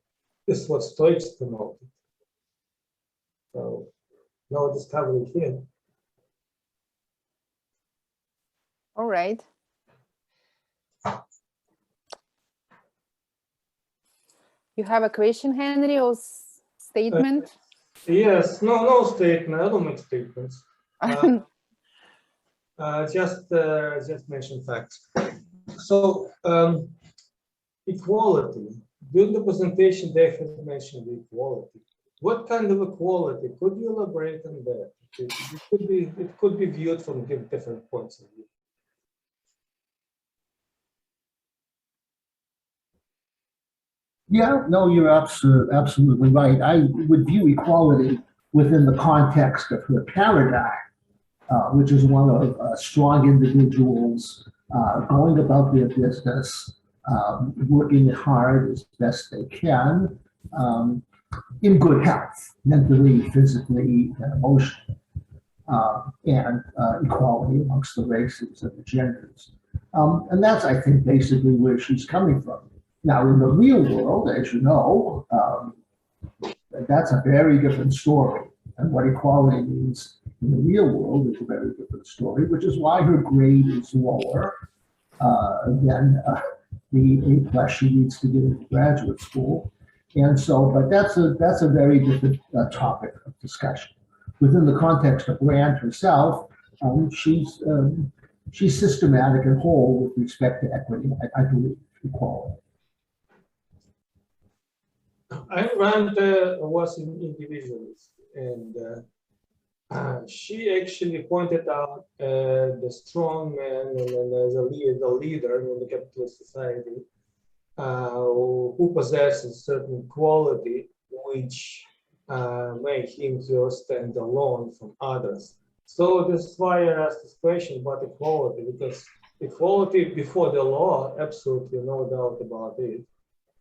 This is what Stoics promoted. So, no discovery here. all right. You have a question, Henry, or statement? Yes, no statement. I don't make statements. Just mention facts. So equality. During the presentation, Dave has mentioned equality. What kind of equality? Could you elaborate on that? It could be viewed from different points of view. Yeah, no, you're absolutely right. I would view equality within the context of her paradigm, which is one of strong individuals going about their business, working hard as best they can, in good health, mentally, physically, and emotionally, and equality amongst the races and the genders. And that's, I think, basically where she's coming from. Now, in the real world, as you know, that's a very different story. And what equality means in the real world is a very different story, which is why her grade is lower than the A+ she needs to get into graduate school. And so, but that's a very different topic of discussion. Within the context of Rand herself, she's systematic and whole with respect to equity, I believe, equality. Ayn Rand was an individualist, and she actually pointed out the strong man and as a leader in the capitalist society who possesses certain quality which make him to stand alone from others. So this is why I asked this question about equality, because equality before the law, absolutely no doubt about it.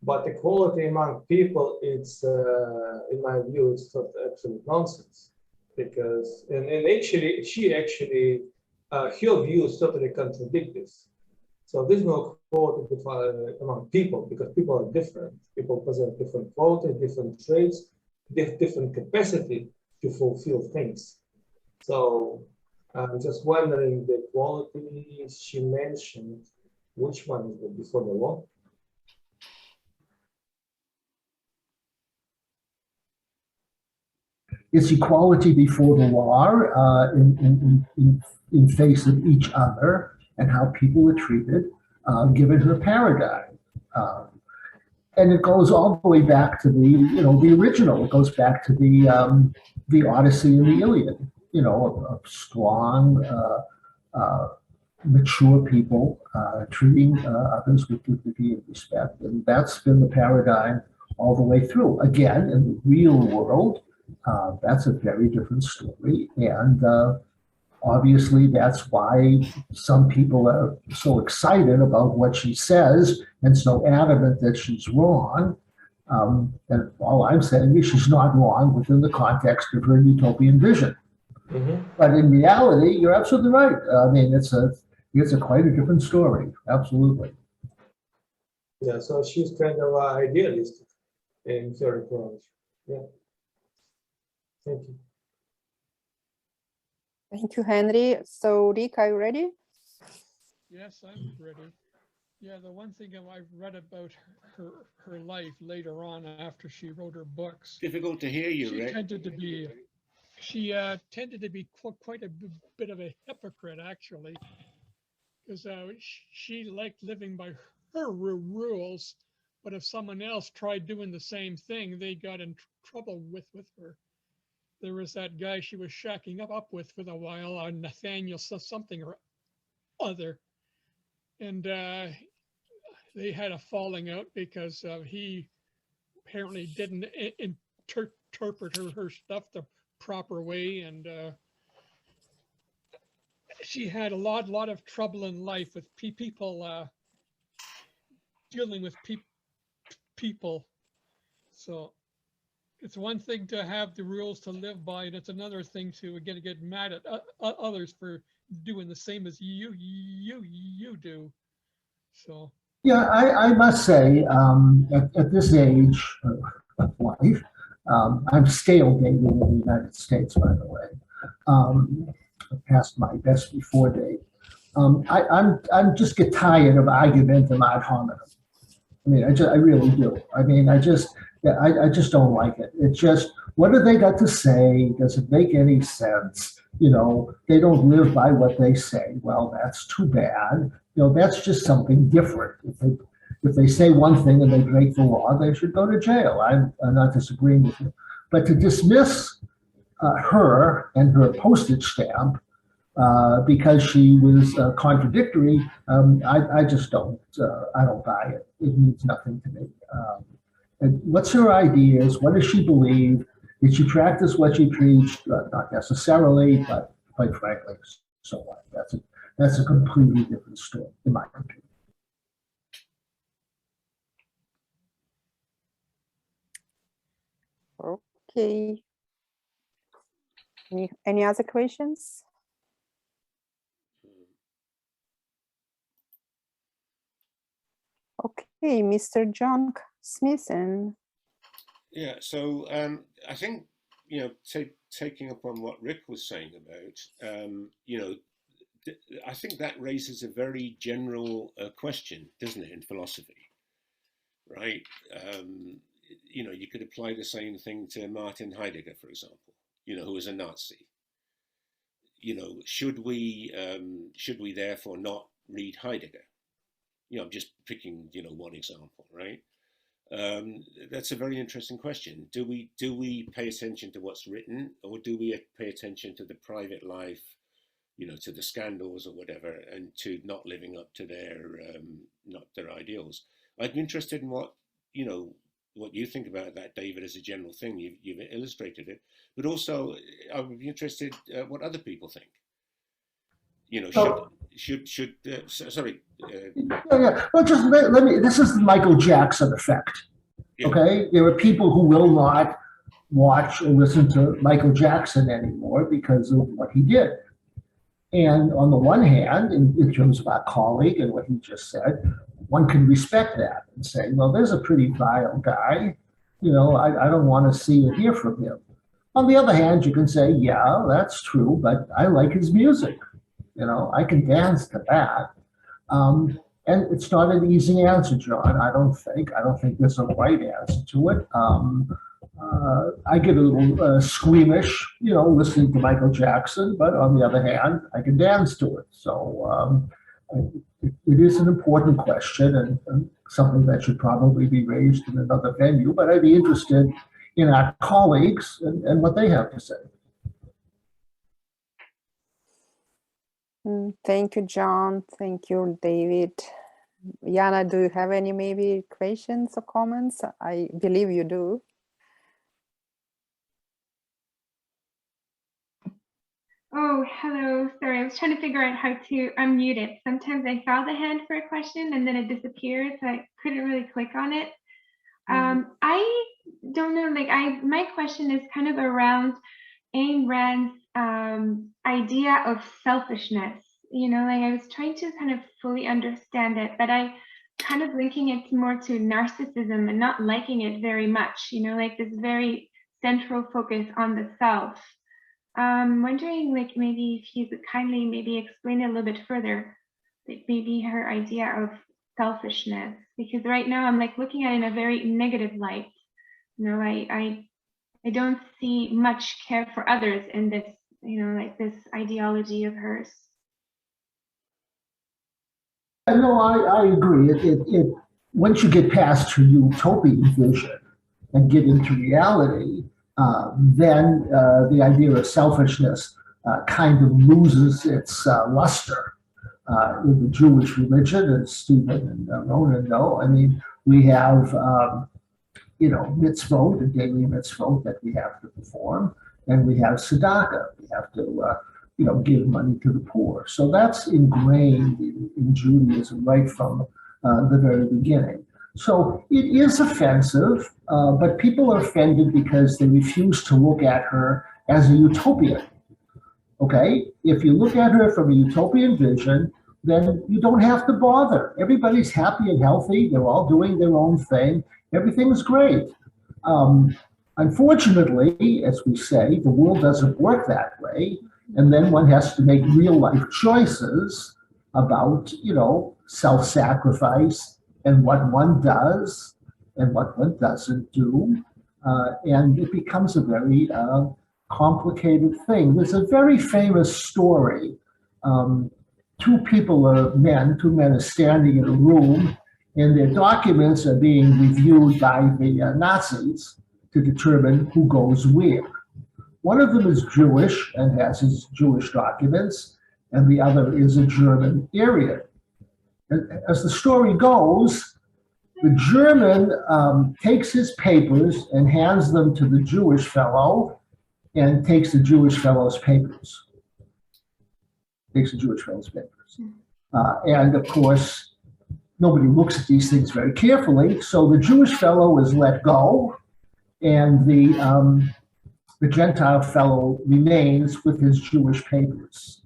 But equality among people, it's, in my view, it's sort of absolute nonsense. Because, and actually, her views totally contradict this. So there's no equality among people, because people are different. People possess different qualities, different traits, different capacity to fulfill things. So I'm just wondering the equality she mentioned, which one is it before the law? It's equality before the law in face of each other and how people are treated, given her paradigm. And it goes all the way back to the original. It goes back to the Odyssey and the Iliad. Of strong, mature people treating others with dignity and respect, and that's been the paradigm all the way through. Again, in the real world, that's a very different story, and obviously that's why some people are so excited about what she says and so adamant that she's wrong. And all I'm saying is she's not wrong within the context of her utopian vision. Mm-hmm. But in reality, you're absolutely right. I mean, it's a quite a different story. Absolutely. Yeah, so she's kind of idealistic in her approach. Yeah. Thank you. Thank you, Henry. So, Rick, are you ready? Yes, I'm ready. Yeah, the one thing I've read about her life later on after she wrote her books. Difficult to hear you, Rick. She tended to be quite a bit of a hypocrite, actually, because she liked living by her rules, but if someone else tried doing the same thing, they got in trouble with her. There was that guy she was shacking up with for a while, Nathaniel something or other, and they had a falling out because he apparently didn't interpret her stuff the proper way, and she had a lot of trouble in life with people dealing with people. So it's one thing to have the rules to live by, and it's another thing to get mad at others for doing the same as you do. So yeah, I must say, at this age of life, I'm scale dating in the United States, by the way. Past my best before date. I'm just get tired of argumentum ad hominem. I mean, I really do. I mean, I just don't like it. It's just, what do they got to say? Does it make any sense? They don't live by what they say. Well, that's too bad. That's just something different. If they say one thing and they break the law, they should go to jail. I'm not disagreeing with you. But to dismiss her and her postage stamp because she was contradictory, I just don't. I don't buy it. It means nothing to me. And what's her ideas? What does she believe? Did she practice what she preached? Not necessarily, but quite frankly, so what? That's a completely different story, in my opinion. Okay. Any other questions? Okay, Mr. John Smithson. Yeah, so I think, taking up on what Rick was saying about, I think that raises a very general question, doesn't it, in philosophy, right? You could apply the same thing to Martin Heidegger, for example, who was a Nazi. Should we therefore not read Heidegger? I'm just picking, one example, right? That's a very interesting question. Do we pay attention to what's written, or do we pay attention to the private life, to the scandals or whatever, and to not living up to their ideals? I'd be interested in what you think about that, David, as a general thing. You've illustrated it, but also I would be interested what other people think. Sorry. Yeah. Well, just let me. This is the Michael Jackson effect. Yeah. Okay, there are people who will not watch or listen to Michael Jackson anymore because of what he did. And on the one hand, in terms of our colleague and what he just said, one can respect that and say, well, there's a pretty vile guy. I don't want to see or hear from him. On the other hand, you can say, yeah, that's true, but I like his music. I can dance to that. And it's not an easy answer, John. I don't think there's a right answer to it. I get a little squeamish, listening to Michael Jackson, but on the other hand, I can dance to it. So it is an important question and something that should probably be raised in another venue, but I'd be interested in our colleagues and what they have to say. Thank you, John. Thank you, David. Yana, do you have any maybe questions or comments? I believe you do. Oh, hello. Sorry, I was trying to figure out how to unmute it. Sometimes I saw the hand for a question and then it disappeared, so I couldn't really click on it. I don't know, my question is kind of around Ayn Rand's idea of selfishness. I was trying to kind of fully understand it, but I kind of linking it more to narcissism and not liking it very much, this very central focus on the self. Wondering, maybe if you could kindly maybe explain it a little bit further, maybe her idea of selfishness, because right now I'm looking at it in a very negative light. I don't see much care for others in this, this ideology of hers. No, I agree. It once you get past her utopian vision and get into reality, then the idea of selfishness kind of loses its luster. In the Jewish religion, as Stephen and Ronan know, we have mitzvot, the daily mitzvot that we have to perform, and we have tzedakah. We have to give money to the poor. So that's ingrained in Judaism right from the very beginning. So it is offensive, but people are offended because they refuse to look at her as a utopian. Okay? If you look at her from a utopian vision, then you don't have to bother. Everybody's happy and healthy. They're all doing their own thing. Everything's great. Unfortunately, as we say, the world doesn't work that way. And then one has to make real life choices about, self-sacrifice and what one does and what one doesn't do. And it becomes a very complicated thing. There's a very famous story. Two men are standing in a room, and their documents are being reviewed by the Nazis to determine who goes where. One of them is Jewish and has his Jewish documents, and the other is a German Aryan. And as the story goes, the German takes his papers and hands them to the Jewish fellow, and takes the Jewish fellow's papers. And of course, nobody looks at these things very carefully. So the Jewish fellow is let go, and the Gentile fellow remains with his Jewish papers.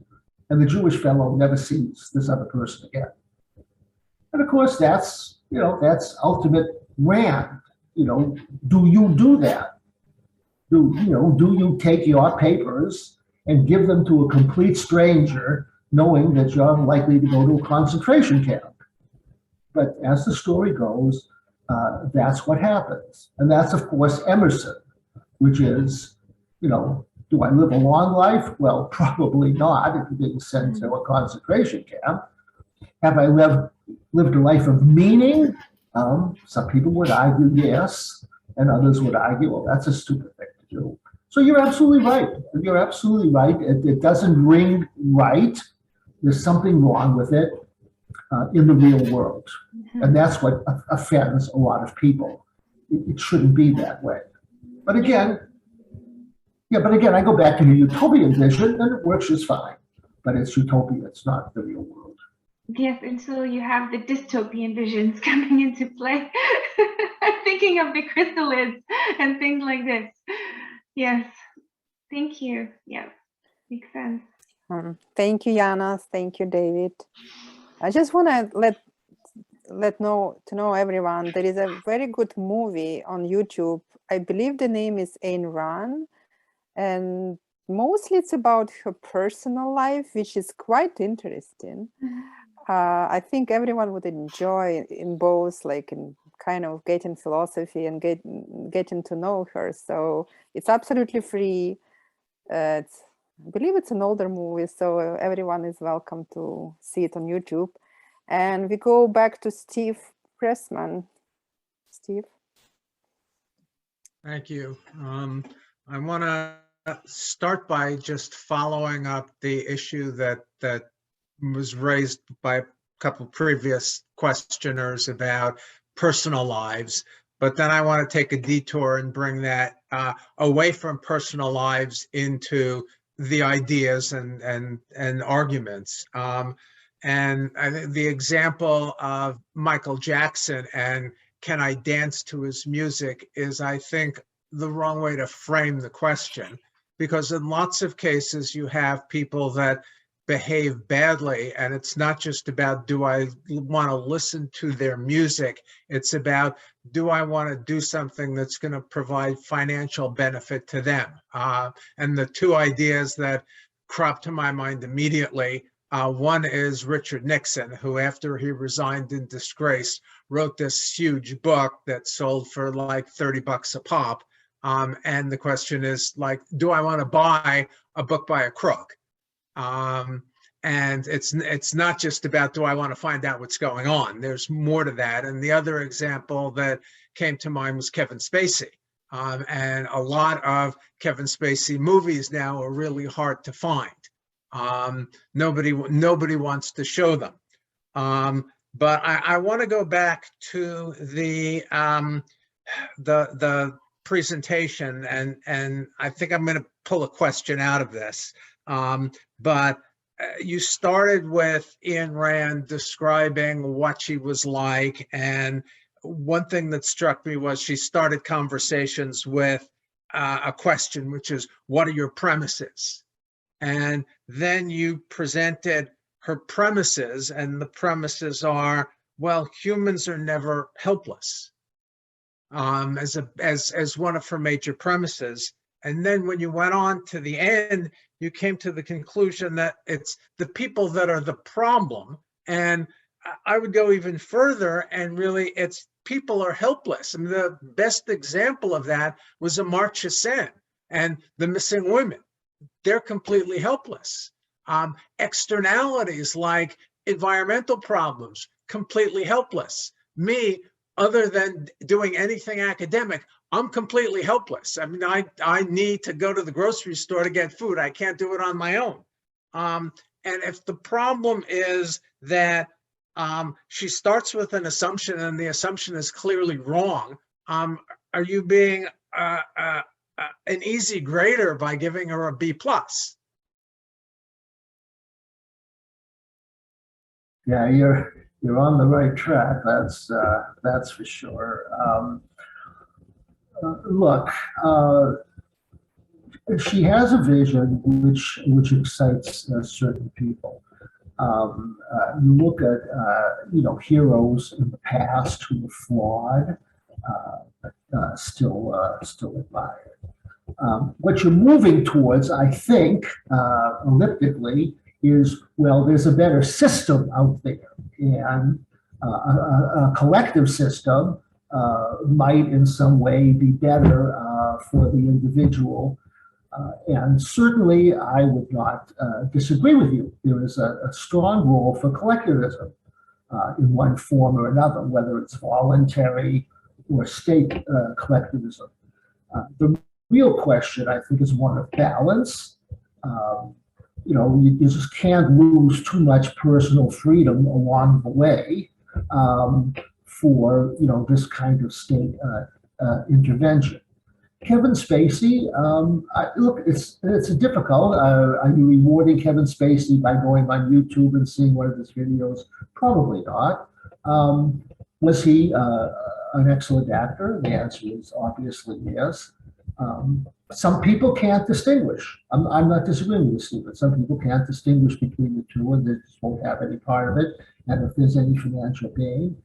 And the Jewish fellow never sees this other person again. And of course, that's ultimate Rand. Do you do that? Do you take your papers and give them to a complete stranger, knowing that you're likely to go to a concentration camp? But as the story goes, that's what happens. And that's, of course, Emerson, which is, do I live a long life? Well, probably not if you're being sent to a concentration camp. Have I lived a life of meaning? Some people would argue yes, and others would argue, well, that's a stupid thing to do. So you're absolutely right. You're absolutely right. It doesn't ring right. There's something wrong with it in the real world. And that's what offends a lot of people. It shouldn't be that way. But again, I go back to the utopian vision, and it works just fine. But it's utopia, it's not the real world. Yes, and so you have the dystopian visions coming into play. I'm thinking of the chrysalids and things like this. Yes, thank you. Yeah, makes sense. Thank you, Yana. Thank you, David. I just want to know everyone, there is a very good movie on YouTube. I believe the name is Ayn Rand, and mostly it's about her personal life, which is quite interesting. I think everyone would enjoy in both, like in kind of getting philosophy and getting to know her. So it's absolutely free. I believe it's an older movie, so everyone is welcome to see it on YouTube. And we go back to Steve Pressman. Steve. Thank you. I want to start by just following up the issue that was raised by a couple previous questioners about personal lives, but then I want to take a detour and bring that away from personal lives into the ideas and arguments. And I think the example of Michael Jackson and can I dance to his music is, I think, the wrong way to frame the question, because in lots of cases you have people that behave badly, and it's not just about do I want to listen to their music, it's about do I want to do something that's going to provide financial benefit to them. And the two ideas that crop to my mind immediately, one is Richard Nixon, who after he resigned in disgrace wrote this huge book that sold for like $30 a pop. And the question is, like, do I want to buy a book by a crook? And it's not just about do I want to find out what's going on. There's more to that. And the other example that came to mind was Kevin Spacey. And a lot of Kevin Spacey movies now are really hard to find. Nobody wants to show them. But I want to go back to the presentation, and I think I'm going to pull a question out of this. But you started with Ayn Rand describing what she was like, and one thing that struck me was she started conversations with a question, which is, what are your premises? And then you presented her premises, and the premises are, well, humans are never helpless, as one of her major premises. And then when you went on to the end, you came to the conclusion that it's the people that are the problem. And I would go even further, and really it's people are helpless. I mean, the best example of that was Amartya Sen and the missing women. They're completely helpless. Externalities like environmental problems, completely helpless. Me, other than doing anything academic, I'm completely helpless. I mean, I need to go to the grocery store to get food. I can't do it on my own. And if the problem is that she starts with an assumption and the assumption is clearly wrong, are you being an easy grader by giving her a B+? Yeah, you're on the right track. That's for sure. Look, she has a vision which excites certain people. You look at heroes in the past who were flawed, still admired. What you're moving towards, I think, elliptically, is, well, there's a better system out there, and a collective system might in some way be better for the individual. And certainly I would not disagree with you. There is a strong role for collectivism in one form or another, whether it's voluntary or state collectivism. The real question, I think, is one of balance. You just can't lose too much personal freedom along the way for this kind of state intervention. Kevin Spacey, look, it's difficult. Are you rewarding Kevin Spacey by going on YouTube and seeing one of his videos? Probably not. Was he an excellent actor? The answer is obviously yes. Some people can't distinguish. I'm not disagreeing with you, Stephen. Some people can't distinguish between the two, and they just won't have any part of it. And if there's any financial gain,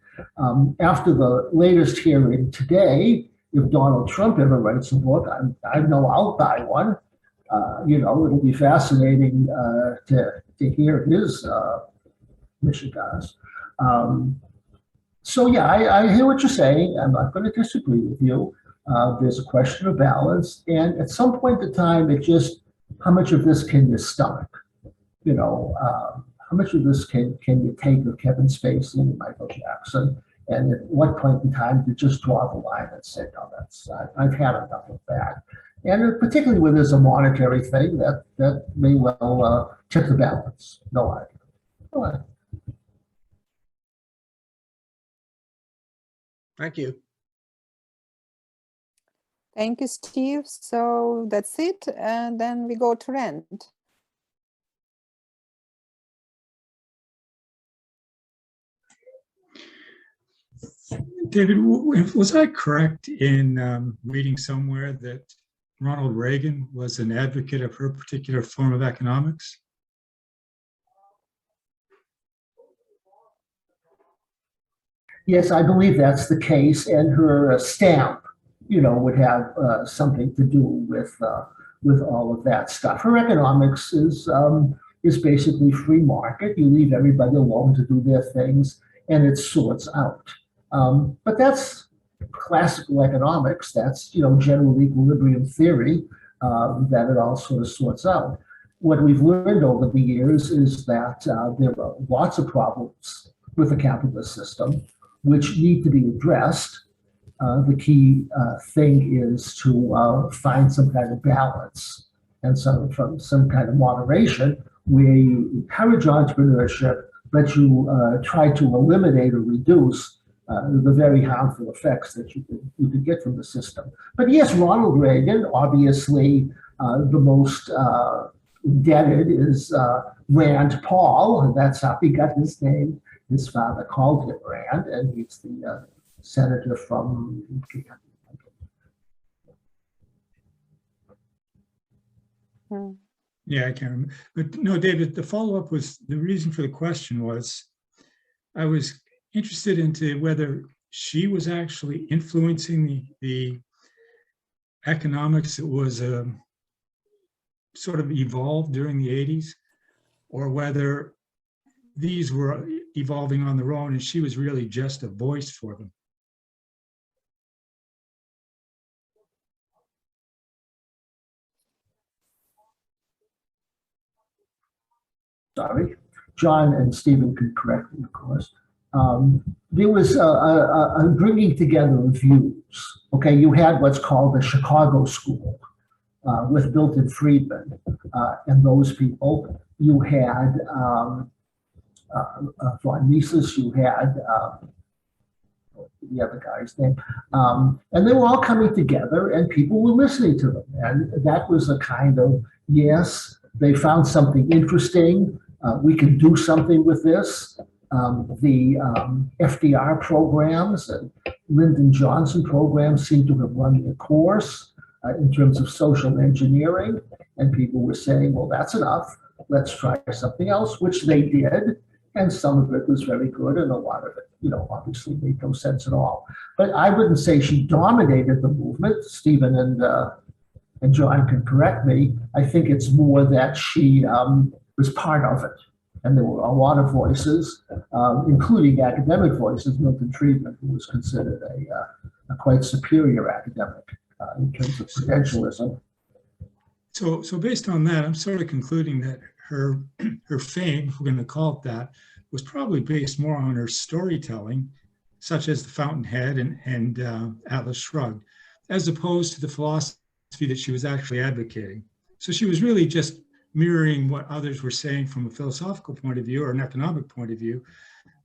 after the latest hearing today, if Donald Trump ever writes a book, I know I'll buy one. It'll be fascinating to hear his Michigans. So yeah, I hear what you're saying. I'm not going to disagree with you. There's a question of balance, and at some point in time, it just, how much of this can you stomach? How much of this can you take of Kevin Spacey and Michael Jackson? And at what point in time to just draw the line and say, no, I've had enough of that. And particularly when there's a monetary thing that may well tip the balance. No idea. No idea. Thank you. Thank you, Steve. So that's it. And then we go to Rand. David, was I correct in reading somewhere that Ronald Reagan was an advocate of her particular form of economics? Yes, I believe that's the case, and her stamp, would have something to do with all of that stuff. Her economics is basically free market. You leave everybody alone to do their things, and it sorts out. But that's classical economics. That's general equilibrium theory, that it all sort of sorts out. What we've learned over the years is that there are lots of problems with the capitalist system which need to be addressed. The key thing is to find some kind of balance and some kind of moderation where you encourage entrepreneurship, but you try to eliminate or reduce the very harmful effects that you could get from the system. But yes, Ronald Reagan, obviously the most indebted is Rand Paul, and that's how he got his name. His father called him Rand, and he's the senator from Kentucky. Yeah, I can't remember. But no, David, the follow-up was, the reason for the question was, I was interested into whether she was actually influencing the economics that was sort of evolved during the 80s, or whether these were evolving on their own and she was really just a voice for them. Sorry, John and Stephen can correct me, of course. there was a bringing together of views. Okay, you had what's called the Chicago School with Milton Friedman and those people. You had von Mises, you had the other guy's name, and they were all coming together and people were listening to them. And that was a kind of, yes, they found something interesting. We can do something with this. The FDR programs and Lyndon Johnson programs seem to have run their course in terms of social engineering. And people were saying, well, that's enough. Let's try something else, which they did. And some of it was very good, and a lot of it, obviously made no sense at all. But I wouldn't say she dominated the movement. Stephen and John can correct me. I think it's more that she was part of it. And there were a lot of voices, including academic voices. Milton Friedman, who was considered a quite superior academic in terms of credentialism. So based on that, I'm sort of concluding that her fame, if we're going to call it that, was probably based more on her storytelling, such as The Fountainhead and Atlas Shrugged, as opposed to the philosophy that she was actually advocating. So she was really just mirroring what others were saying from a philosophical point of view or an economic point of view.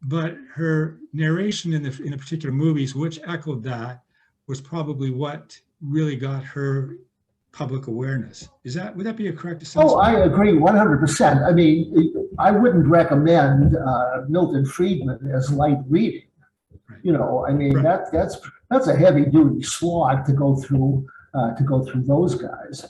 But her narration in the particular movies, which echoed that, was probably what really got her public awareness. Would that be a correct assessment? Oh, I agree 100%. I mean, I wouldn't recommend Milton Friedman as light reading. Right. I mean, right. That's a heavy duty slog to go through those guys.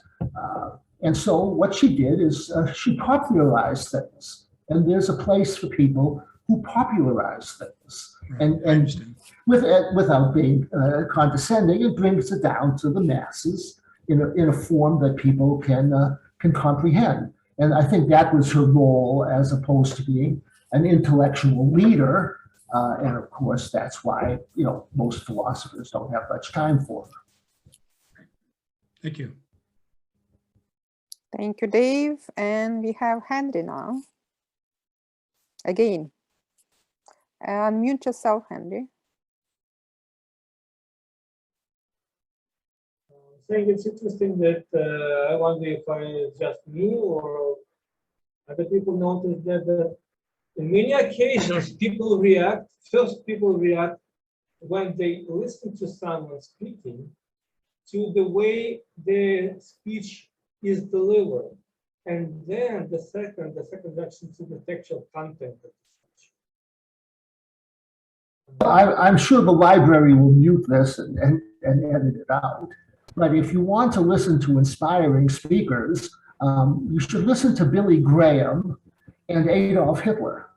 And so what she did is she popularized things, and there's a place for people who popularize things. Right. And without being condescending, it brings it down to the masses in a form that people can comprehend. And I think that was her role, as opposed to being an intellectual leader. And of course, that's why most philosophers don't have much time for her. Thank you. Thank you, Dave. And we have Henry now. Again, unmute yourself, Henry. I think it's interesting that I wonder if it's just me or other people notice that in many occasions people react when they listen to someone speaking to the way the speech is delivered, and then the second action to the textual content of the speech. I'm sure the library will mute this and edit it out. But if you want to listen to inspiring speakers, you should listen to Billy Graham and Adolf Hitler.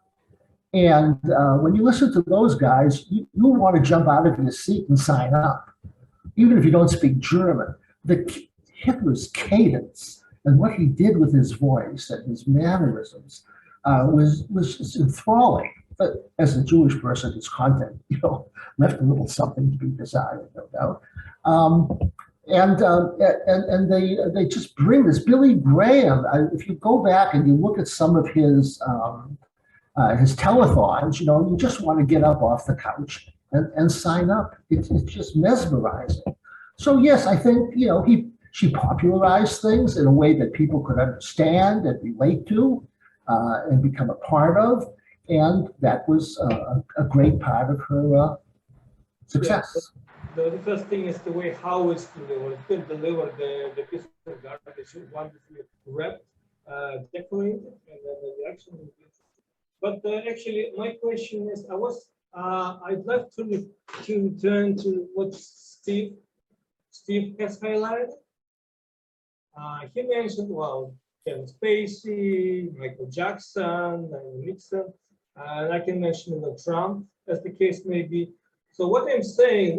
And when you listen to those guys, you want to jump out of your seat and sign up. Even if you don't speak German, Hitler's cadence and what he did with his voice and his mannerisms was just enthralling. But as a Jewish person, his content, left a little something to be desired, no doubt. And they just bring this. Billy Graham, if you go back and you look at some of his telethons, you just want to get up off the couch and sign up. It's just mesmerizing. So yes, I think she popularized things in a way that people could understand and relate to and become a part of, and that was a great part of her success. Yeah, the first thing is the way how it's delivered. It's been delivered, the piece of garbage is wonderfully wrapped, decorated, and then the action is beautiful. But actually, my question is, I'd like to turn to what Steve has highlighted. He mentioned, Kevin Spacey, Michael Jackson, and Nixon, and I can mention Trump, as the case may be. So what I'm saying,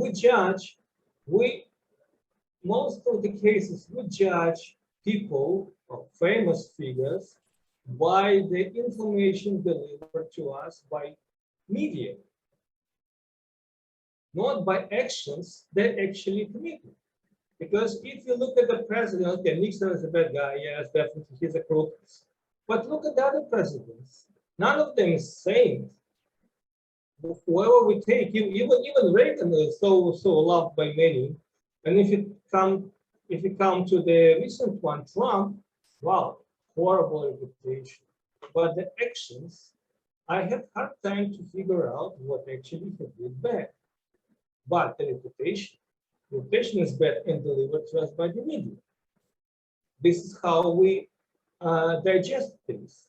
most of the cases, we judge people or famous figures by the information delivered to us by media, not by actions they actually committed. Because if you look at the president, okay, Nixon is a bad guy, yes, definitely, he's a crook. But look at the other presidents. None of them is saint. whoever we take, even Reagan is so loved by many. And if you come to the recent one, Trump, wow, horrible reputation. But the actions, I have hard time to figure out what actually he did bad. But the reputation is bad and delivered to us by the media. This is how we digest things.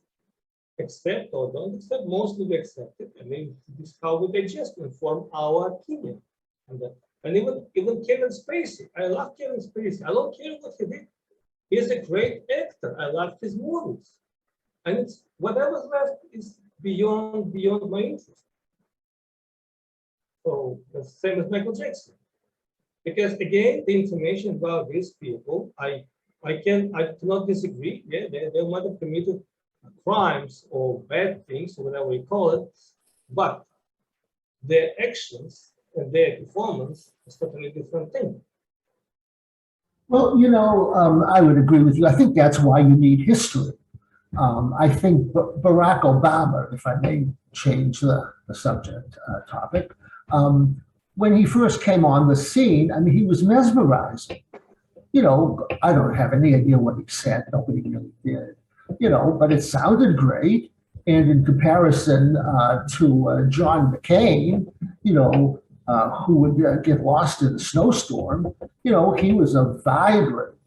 Accept or don't accept, mostly we accept it. I mean, this is how we digest and form our opinion. And even Kevin Spacey, I love Kevin Spacey. I don't care what he did. He's a great actor. I love his movies. And it's whatever's left is beyond my interest. So the same as Michael Jackson. Because again, the information about these people, I cannot disagree. Yeah, they might have committed crimes or bad things or whatever you call it, but their actions and their performance is totally different thing. Well, I would agree with you. I think that's why you need history. I think Barack Obama, if I may change the subject topic, when he first came on the scene, I mean, he was mesmerizing. I don't have any idea what he said. Nobody really did. But it sounded great. And in comparison to John McCain, who would get lost in a snowstorm, he was a vibrant,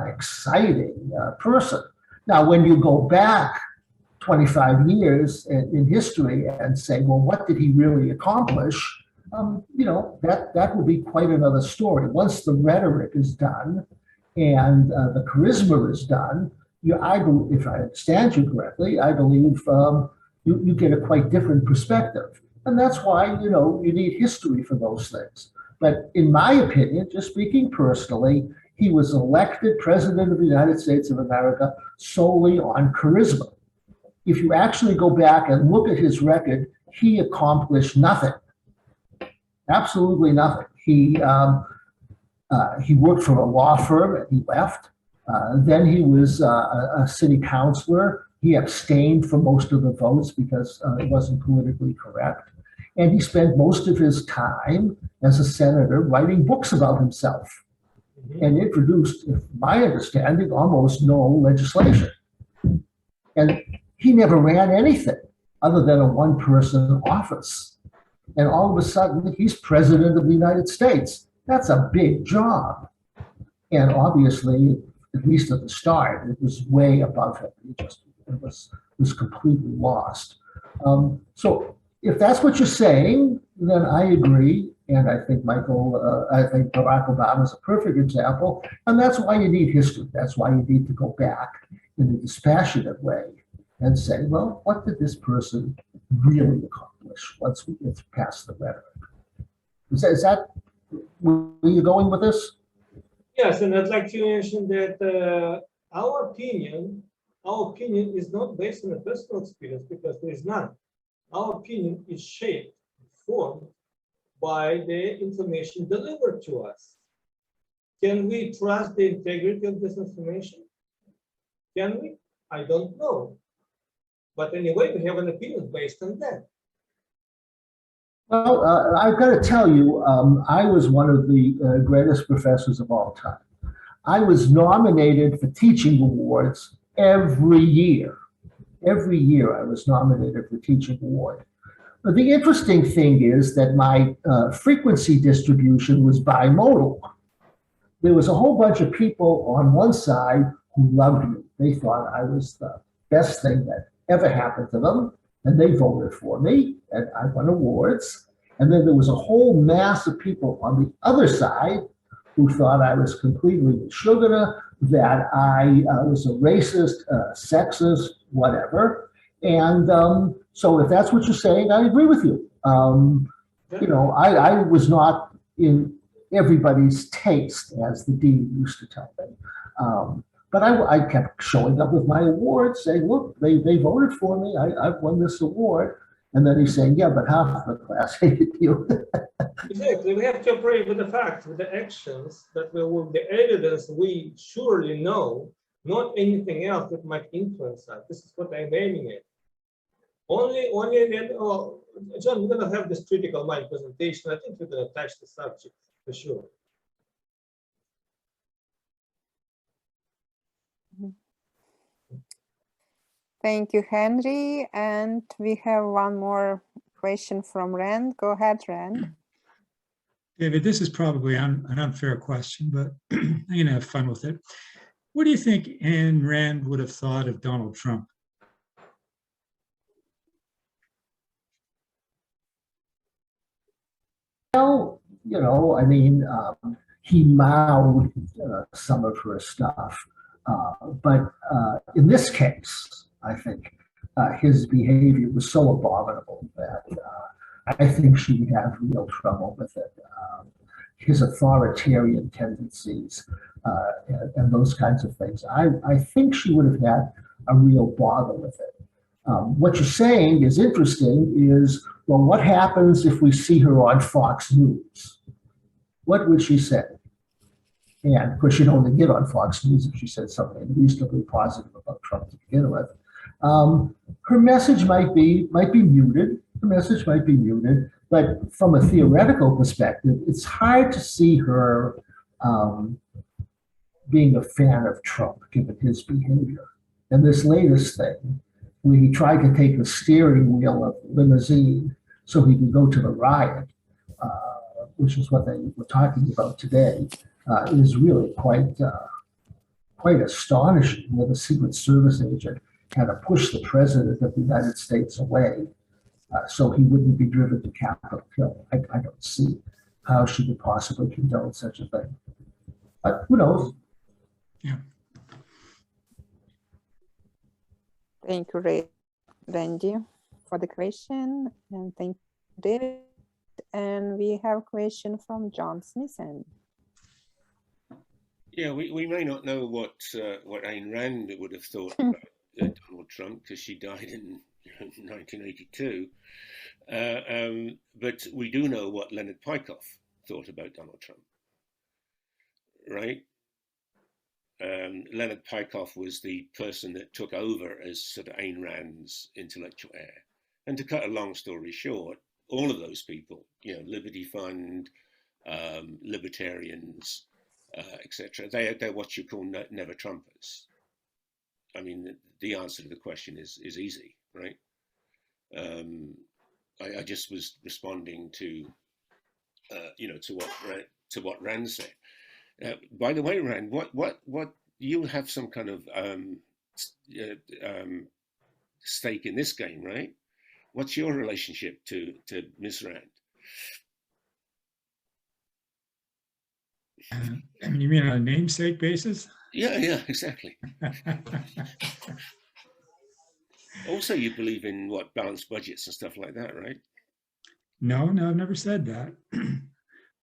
exciting person. Now, when you go back 25 years in history and say, well, what did he really accomplish? That will be quite another story. Once the rhetoric is done and the charisma is done, if I understand you correctly, I believe you get a quite different perspective. And that's why, you need history for those things. But in my opinion, just speaking personally, he was elected president of the United States of America solely on charisma. If you actually go back and look at his record, he accomplished nothing. Absolutely nothing. He worked for a law firm and he left. Then he was a city councilor. He abstained from most of the votes because it wasn't politically correct. And he spent most of his time as a senator writing books about himself and introduced, if my understanding, almost no legislation. And he never ran anything other than a one-person office. And all of a sudden, he's president of the United States. That's a big job. And obviously, at least at the start, it was way above him. It was completely lost. So if that's what you're saying, then I agree. And I think Barack Obama is a perfect example. And that's why you need history. That's why you need to go back in a dispassionate way and say, well, what did this person really accomplish once we get past the rhetoric? Is that where you're going with this? Yes, and I'd like to mention that our opinion is not based on a personal experience because there is none. Our opinion is shaped, formed by the information delivered to us. Can we trust the integrity of this information? Can we? I don't know. But anyway, we have an opinion based on that. Well, I've got to tell you, I was one of the greatest professors of all time. I was nominated for teaching awards every year. Every year I was nominated for teaching award. But the interesting thing is that my frequency distribution was bimodal. There was a whole bunch of people on one side who loved me. They thought I was the best thing that ever happened to them, and they voted for me, and I won awards. And then there was a whole mass of people on the other side who thought I was completely sugar, that I was a racist, sexist, whatever. And so if that's what you're saying, I agree with you. I was not in everybody's taste, as the dean used to tell me. But I kept showing up with my award, saying, look, they voted for me. I've won this award. And then he's saying, yeah, but half the class hated you. Exactly. We have to operate with the facts, with the actions, that with the evidence we surely know, not anything else that might influence us. This is what I'm aiming at. Only then, oh, John, we're going to have this critical mind presentation. I think we're going to touch the subject for sure. Thank you, Henry. And we have one more question from Rand. Go ahead, Rand. David, this is probably an unfair question, but I'm going to have fun with it. What do you think Ayn Rand would have thought of Donald Trump? Well, you know, I mean, he mouthed some of her stuff. But in this case, I think his behavior was so abominable that I think she would have real trouble with it. His authoritarian tendencies and those kinds of things. I think she would have had a real bother with it. What you're saying is interesting is, well, what happens if we see her on Fox News? What would she say? And of course, she'd only get on Fox News if she said something reasonably positive about Trump to begin with. Her message might be muted. Her message might be muted, but from a theoretical perspective, it's hard to see her being a fan of Trump, given his behavior. And this latest thing, where he tried to take the steering wheel of the limousine so he could go to the riot, which is what they were talking about today, is really quite astonishing, where the Secret Service agent had to push the president of the United States away so he wouldn't be driven to Capitol Hill. I don't see how she could possibly condone such a thing. But who knows? Yeah. Thank you, Randy, for the question, and thank you, David. And we have a question from John Smithson. Yeah, we may not know what Ayn Rand would have thought about Donald Trump, because she died in 1982. But we do know what Leonard Peikoff thought about Donald Trump, right? Leonard Peikoff was the person that took over as sort of Ayn Rand's intellectual heir. And to cut a long story short, all of those people, you know, Liberty Fund, libertarians, etc., they're what you call never Trumpers. I mean, the answer to the question is easy, right? I just was responding to, to what Rand said. By the way, Rand, what you have some kind of stake in this game, right? What's your relationship to Ms. Rand? You mean on a namesake basis? Yeah, exactly. Also, you believe in what, balanced budgets and stuff like that, right? No, I've never said that.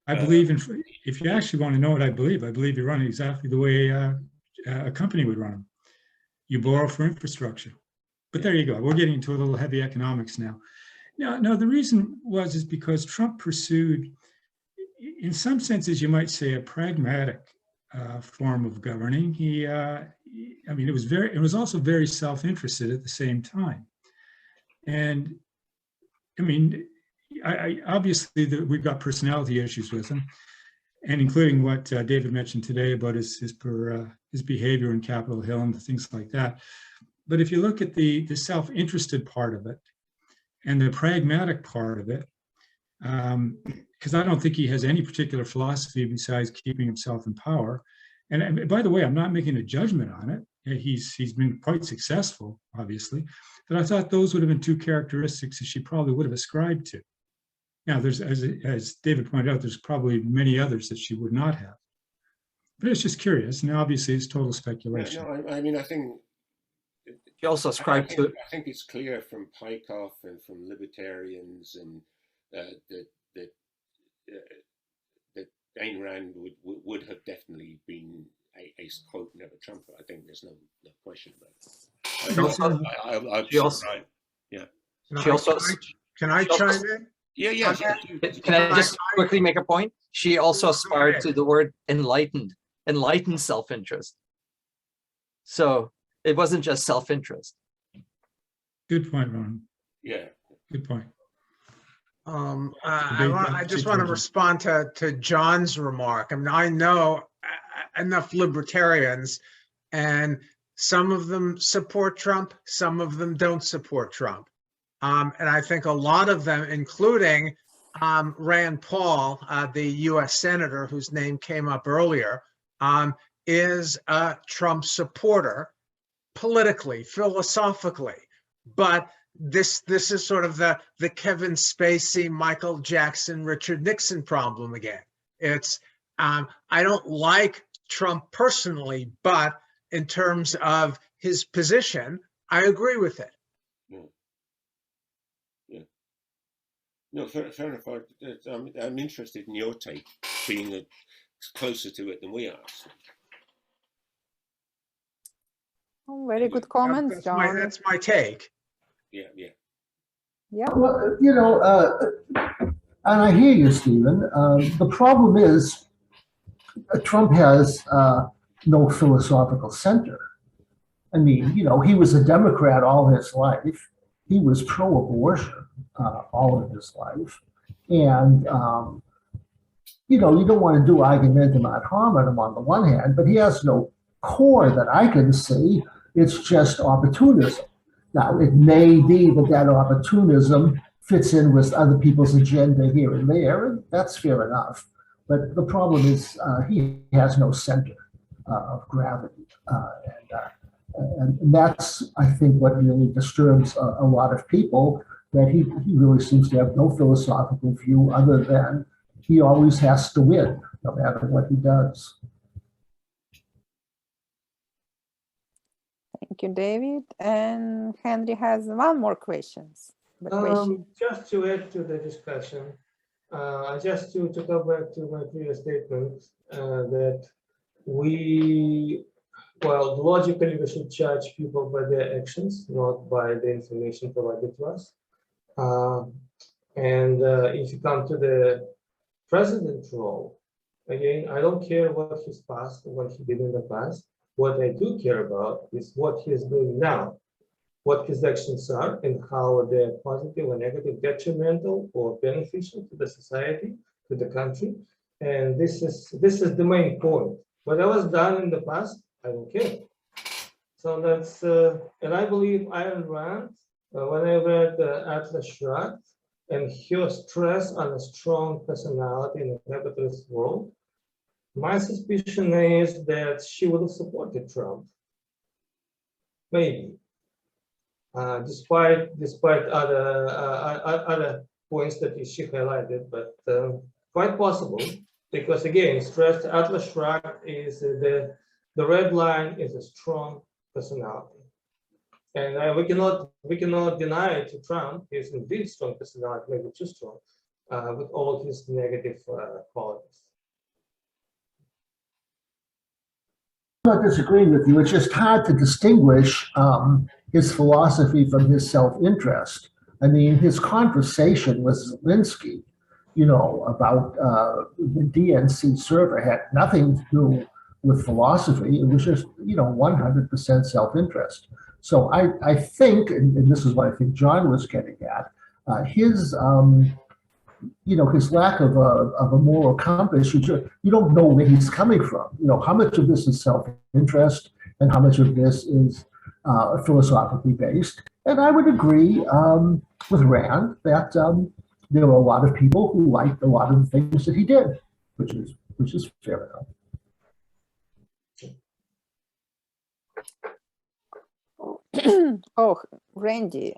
I believe in, if you actually want to know what I believe you run exactly the way a company would run them. You borrow for infrastructure. But there you go. We're getting into a little heavy economics now. No, the reason is because Trump pursued, in some senses, you might say, a pragmatic form of governing. It was also very self-interested at the same time. And I mean, obviously we've got personality issues with him, and including what David mentioned today about his behavior in Capitol Hill and things like that. But if you look at the self-interested part of it and the pragmatic part of it, because I don't think he has any particular philosophy besides keeping himself in power. And by the way, I'm not making a judgment on it. He's been quite successful, obviously. But I thought those would have been two characteristics that she probably would have ascribed to. Now, there's, as David pointed out, there's probably many others that she would not have. But it's just curious, and obviously it's total speculation. No, I mean, I think she also ascribed to. I think it's clear from Peikoff and from libertarians and that Ayn Rand would have definitely been a quote never Trumper. I think there's no question about it. She also, yeah. Can I chime in? Yeah. Can I just quickly make a point? She also aspired to the word enlightened self-interest. So it wasn't just self-interest. Good point, Ron. Yeah. Good point. I just want to respond to John's remark. I mean, I know enough libertarians, and some of them support Trump, some of them don't support Trump. And I think a lot of them, including Rand Paul, the US Senator whose name came up earlier, is a Trump supporter politically, philosophically. But this is sort of the Kevin Spacey, Michael Jackson, Richard Nixon problem again. It's I don't like Trump personally, but in terms of his position, I agree with it. Yeah. No, fair enough. I'm interested in your take, being closer to it than we are. So. Oh, very good comments, John. That's my take. Yeah, yeah. Yeah. Well, you know, and I hear you, Stephen. The problem is Trump has no philosophical center. I mean, you know, he was a Democrat all his life. He was pro-abortion all of his life. And, you know, you don't want to do argumentum ad hominem on the one hand, but he has no core that I can see. It's just opportunism. Now, it may be that that opportunism fits in with other people's agenda here and there, and that's fair enough. But the problem is he has no center of gravity. And that's, I think, what really disturbs a lot of people, that he really seems to have no philosophical view other than he always has to win, no matter what he does. Thank you, David. And Henry has one more question. Just to add to the discussion, just to go back to my previous statement, that logically we should judge people by their actions, not by the information provided to us. And if you come to the president's role, again, I don't care what his past or what he did in the past. What I do care about is what he is doing now, what his actions are, and how they're positive or negative, detrimental or beneficial to the society, to the country. And this is the main point. What was done in the past, I don't care. So that's, and I believe Ayn Rand, when I read Atlas Shrugged, and her stress on a strong personality in a capitalist world, my suspicion is that she would have supported Trump, maybe, despite other points that she highlighted, but quite possible, because again, stressed Atlas Shrugged is the red line is a strong personality, and we cannot deny to Trump his indeed strong personality, maybe too strong, with all his negative qualities. I'm not disagreeing with you. It's just hard to distinguish his philosophy from his self-interest. I mean, his conversation with Zelensky, you know, about the DNC server had nothing to do with philosophy. It was just, you know, 100% self-interest. So I think, and this is what I think John was getting at, his you know, his lack of a moral compass, you don't know where he's coming from. You know, how much of this is self-interest and how much of this is philosophically based. And I would agree with Rand that there were a lot of people who liked a lot of the things that he did, which is fair enough. Oh, Randy.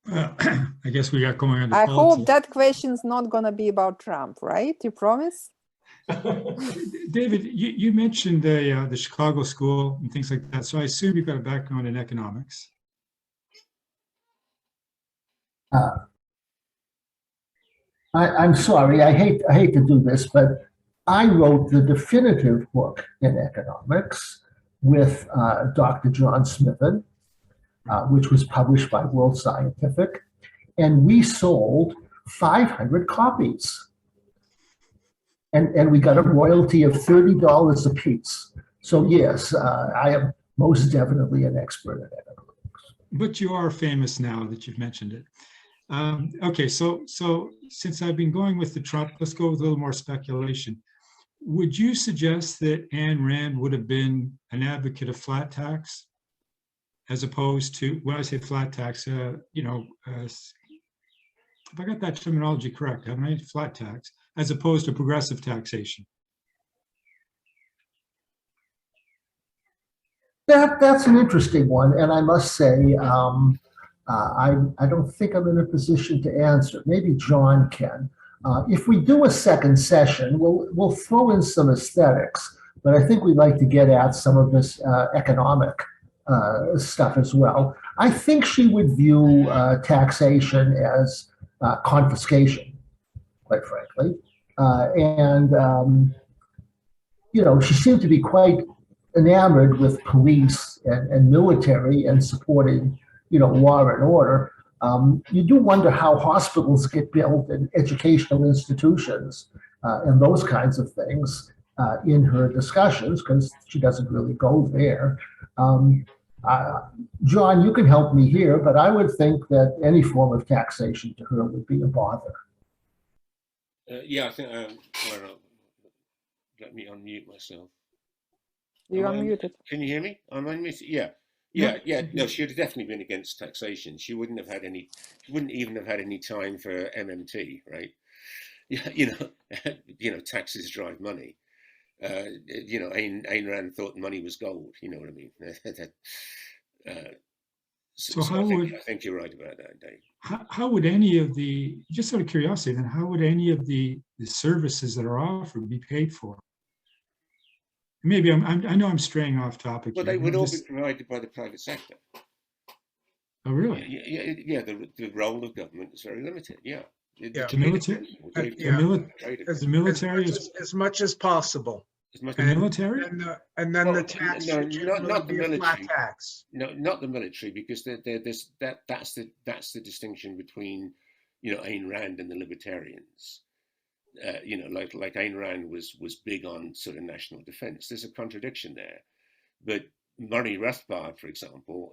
I guess we got going on. I hope that question's not going to be about Trump, right? You promise? David, you mentioned the Chicago school and things like that. So I assume you've got a background in economics. I'm sorry, I hate to do this, but I wrote the definitive book in economics with Dr. John Smithen, which was published by World Scientific, and we sold 500 copies. And we got a royalty of $30 a piece. So yes, I am most definitely an expert in economics. but you are famous now that you've mentioned it. Okay, so since I've been going with the Trump, let's go with a little more speculation. Would you suggest that Ayn Rand would have been an advocate of flat tax, as opposed to, when I say flat tax, if I got that terminology correct, haven't I? Flat tax, as opposed to progressive taxation? That's an interesting one, and I must say, I don't think I'm in a position to answer. Maybe John can. If we do a second session, we'll throw in some aesthetics, but I think we'd like to get at some of this economic stuff as well. I think she would view taxation as confiscation, quite frankly, she seemed to be quite enamored with police and military and supporting, law and order. You do wonder how hospitals get built and educational institutions and those kinds of things in her discussions, because she doesn't really go there. John, you can help me here, but I would think that any form of taxation to her would be a bother. Yeah, I think, let me unmute myself. You're unmuted. Can you hear me? I'm unmuted. Yeah. No, she would have definitely been against taxation. She wouldn't even have had any time for MMT, right? Taxes drive money. Ayn Rand thought money was gold. You know what I mean? I think you're right about that, Dave. How would any of the, just out of curiosity, then, how would any of the services that are offered be paid for? Maybe I know I'm straying off topic. Well, they would all be provided by the private sector. Oh, really? Yeah. The role of government is very limited. Yeah. The military, as much as possible. The military, and then the tax. No, not the military. Flat tax. No, not the military, because that's the distinction between Ayn Rand and the libertarians. Like Ayn Rand was big on sort of national defense. There's a contradiction there, but Murray Rothbard, for example,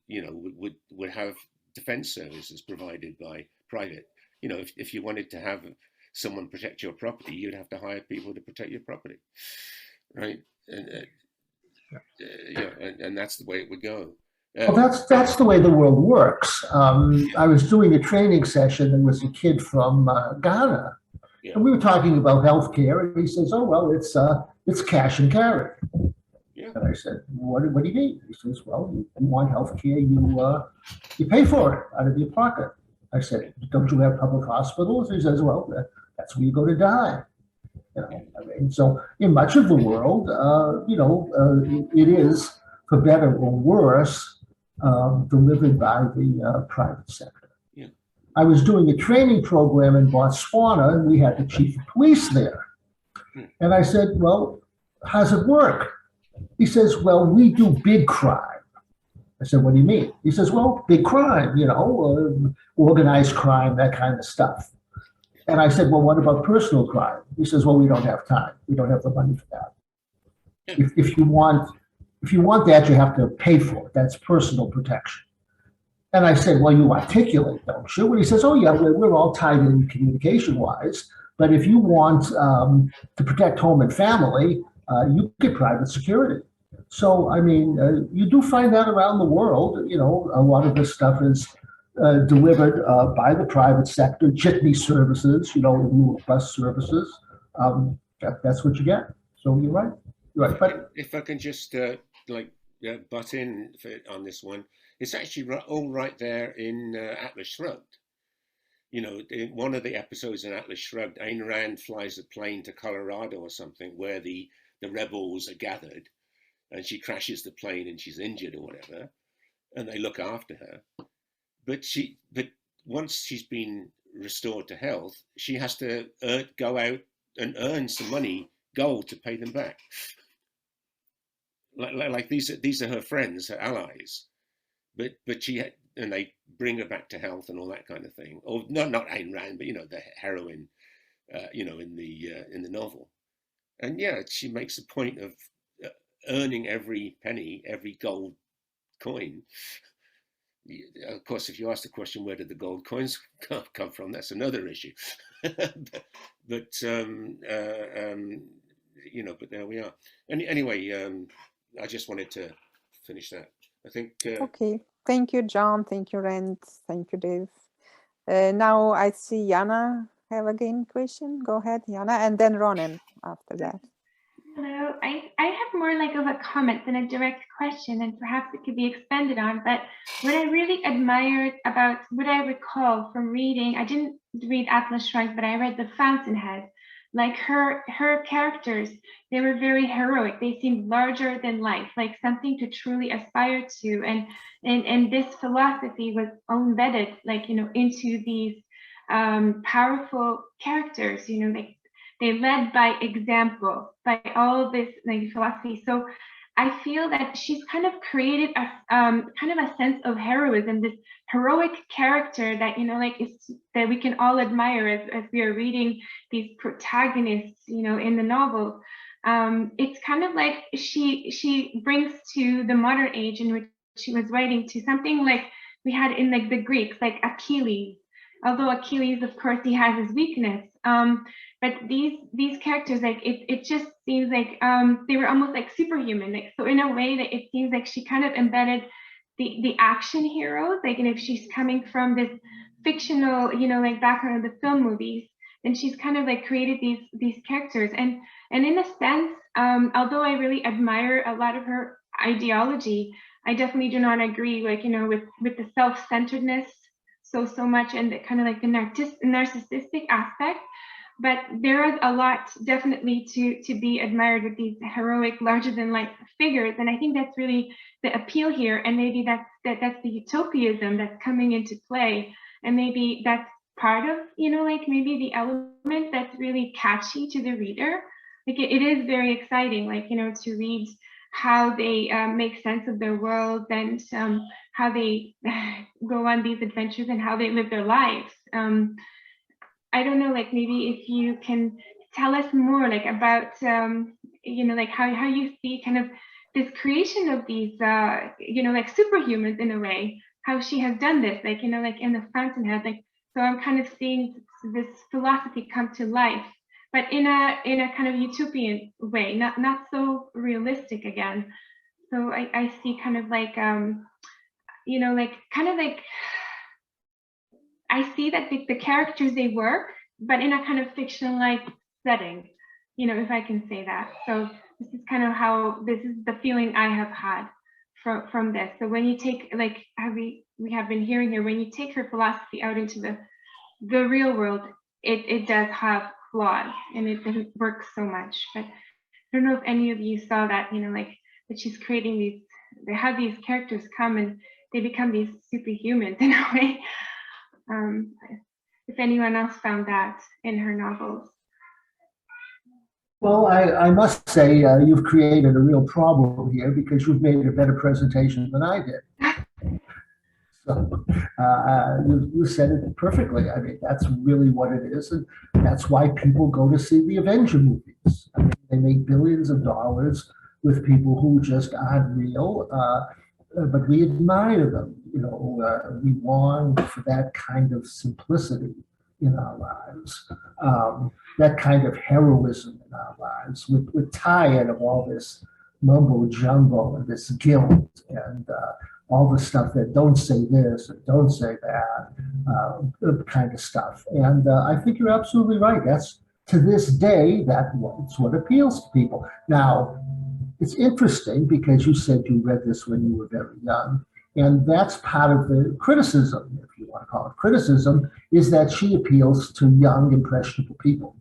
would have defense services provided by private. If you wanted to have someone protect your property, you'd have to hire people to protect your property, right? And that's the way it would go. Well, that's the way the world works. I was doing a training session, and was a kid from Ghana. Yeah. And we were talking about healthcare, and he says, "Oh well, it's cash and carry." Yeah. And I said, "What do you mean?" He says, "Well, you want healthcare, you pay for it out of your pocket." I said, "Don't you have public hospitals?" He says, "Well, that's where you go to die." So in much of the world, it is, for better or worse, delivered by the private sector. I was doing a training program in Botswana, and we had the chief of police there. And I said, "Well, how's it work?" He says, "Well, we do big crime." I said, "What do you mean?" He says, "Well, big crime, organized crime, that kind of stuff." And I said, "Well, what about personal crime?" He says, "Well, we don't have time. We don't have the money for that. If you want that, you have to pay for it. That's personal protection." And I said, "Well, you articulate, don't you?" And he says, "Oh, yeah, we're all tied in communication-wise. But if you want to protect home and family, you get private security." So, I mean, you do find that around the world. A lot of this stuff is delivered by the private sector, jitney services, in lieu of bus services. That's what you get. So you're right. But if I can just butt in on this one. It's actually all right there in Atlas Shrugged. In one of the episodes in Atlas Shrugged, Ayn Rand flies a plane to Colorado or something where the rebels are gathered, and she crashes the plane and she's injured or whatever, and they look after her. But once she's been restored to health, she has to go out and earn some money, gold, to pay them back. Like these are her friends, her allies. But and they bring her back to health and all that kind of thing. Or not Ayn Rand, but the heroine, in the novel. And she makes a point of earning every penny, every gold coin, of course, if you ask the question, where did the gold coins come from? That's another issue. but you know, but there we are. Anyway, I just wanted to finish that. I think. Okay. Thank you, John. Thank you, Rand. Thank you, Dave. Now I see Yana have again question. Go ahead, Yana, and then Ronan after that. Hello, I have more like of a comment than a direct question, and perhaps it could be expanded on. But what I really admired about what I recall from reading, I didn't read Atlas Shrugged, but I read The Fountainhead. Like her characters, they were very heroic. They seemed larger than life, like something to truly aspire to. And this philosophy was embedded, like, you know, into these powerful characters. You know, like they led by example, by all this like philosophy. So I feel that she's kind of created a kind of a sense of heroism, this heroic character that, you know, like that we can all admire as we are reading these protagonists, you know, in the novel. It's kind of like she brings to the modern age in which she was writing to something like we had in like the Greeks, like Achilles. Although Achilles, of course, he has his weakness. But these characters, like it just seems like they were almost like superhuman. Like, so in a way that it seems like she kind of embedded the action heroes. Like, and if she's coming from this fictional, you know, like background of the film movies, then she's kind of like created these characters. And in a sense, although I really admire a lot of her ideology, I definitely do not agree, like, you know, with the self-centeredness so much, and the kind of like the narcissistic aspect. But there is a lot definitely to be admired with these heroic, larger than life figures, and I think that's really the appeal here. And maybe that's the utopianism that's coming into play, and maybe that's part of, you know, like maybe the element that's really catchy to the reader. Like it is very exciting, like, you know, to read how they make sense of their world, and how they go on these adventures and how they live their lives. I don't know, like maybe if you can tell us more like about, you know, like how you see kind of this creation of these, you know, like superhumans in a way, how she has done this, like, you know, like in The Fountainhead, like, so I'm kind of seeing this philosophy come to life, but in a kind of utopian way, not so realistic again. So I see kind of like, you know, like kind of like, I see that the characters, they work, but in a kind of fictional-like setting, you know, if I can say that. So this is kind of how, this is the feeling I have had from this. So when you take, like, how we have been hearing here, when you take her philosophy out into the real world, it does have flaws, and it doesn't work so much. But I don't know if any of you saw that, you know, like that she's creating these, they have these characters come and they become these superhumans in a way. If anyone else found that in her novels. Well, I must say you've created a real problem here, because you've made a better presentation than I did. So you said it perfectly. I mean, that's really what it is. And that's why people go to see the Avenger movies. I mean, they make billions of dollars with people who just aren't real, but we admire them. You know, we long for that kind of simplicity in our lives, that kind of heroism in our lives. We're tired of all this mumbo jumbo and this guilt and all the stuff that don't say this and don't say that, kind of stuff. And I think you're absolutely right. That's, to this day, that's what appeals to people. Now, it's interesting because you said you read this when you were very young. And that's part of the criticism, if you want to call it criticism, is that she appeals to young, impressionable people,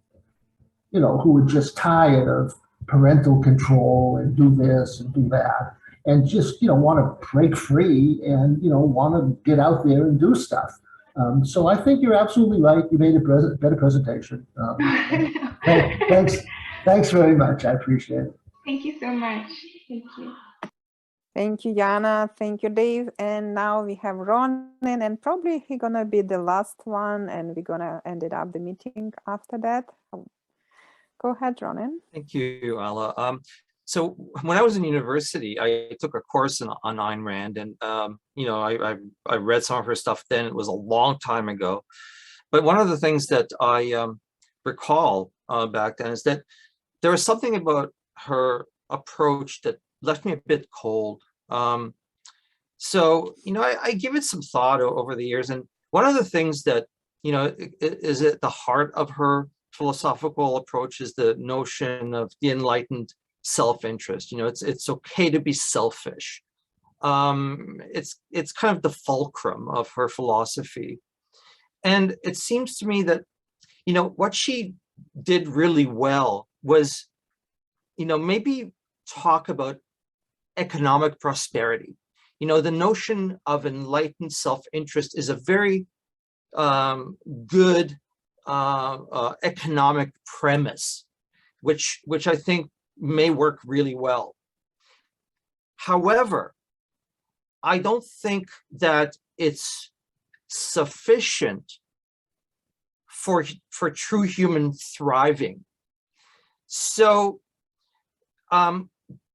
you know, who are just tired of parental control and do this and do that, and just, you know, want to break free and, you know, want to get out there and do stuff. So I think you're absolutely right. You made a better presentation. Thanks very much. I appreciate it. Thank you so much. Thank you. Thank you, Yana. Thank you, Dave. And now we have Ronan, and probably he's gonna be the last one, and we're gonna end it up the meeting after that. Go ahead, Ronan. Thank you, Alla. So when I was in university, I took a course on Ayn Rand, and I read some of her stuff then. It was a long time ago, but one of the things that I recall back then is that there was something about her approach that left me a bit cold. So I give it some thought over the years, and one of the things that is at the heart of her philosophical approach is the notion of the enlightened self-interest. It's okay to be selfish. It's kind of the fulcrum of her philosophy. And it seems to me that, what she did really well was, maybe talk about economic prosperity. The notion of enlightened self-interest is a very good economic premise, which I think may work really well. However, I don't think that it's sufficient for true human thriving. So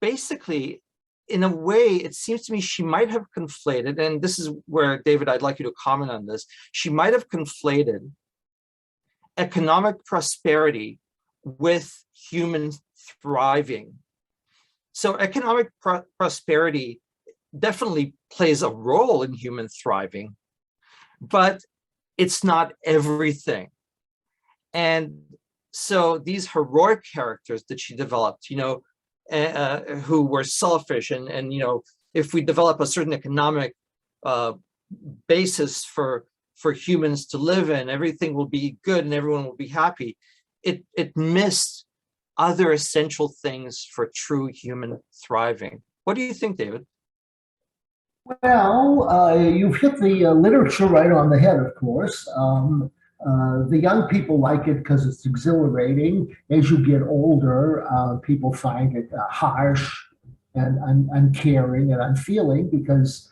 basically, in a way, it seems to me she might have conflated, and this is where, David, I'd like you to comment on this. She might have conflated economic prosperity with human thriving. So economic prosperity definitely plays a role in human thriving, but it's not everything. And so these heroic characters that she developed, who were selfish, and if we develop a certain economic basis for humans to live in, everything will be good and everyone will be happy. It missed other essential things for true human thriving. What do you think, David? Well, you've hit the literature right on the head, of course. The young people like it because it's exhilarating. As you get older, people find it harsh and uncaring and unfeeling because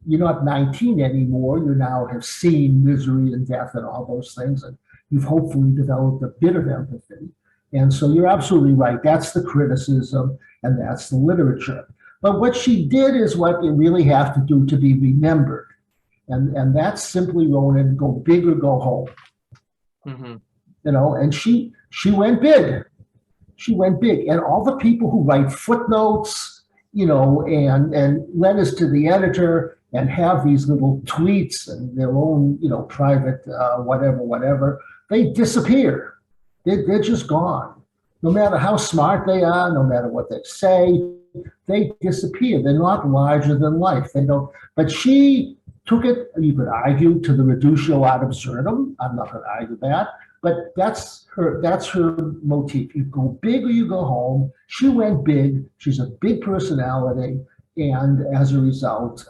you're not 19 anymore. You now have seen misery and death and all those things, and you've hopefully developed a bit of empathy. And so you're absolutely right. That's the criticism and that's the literature. But what she did is what you really have to do to be remembered. And that's simply, Ronan, go big or go home. Mm-hmm. And she went big. She went big. And all the people who write footnotes, and letters to the editor and have these little tweets and their own, private whatever, they disappear. They're just gone. No matter how smart they are, no matter what they say, they disappear. They're not larger than life. They don't. But she took it, you could argue, to the reductio ad absurdum. I'm not going to argue that. But that's her motif. You go big or you go home. She went big. She's a big personality. And as a result,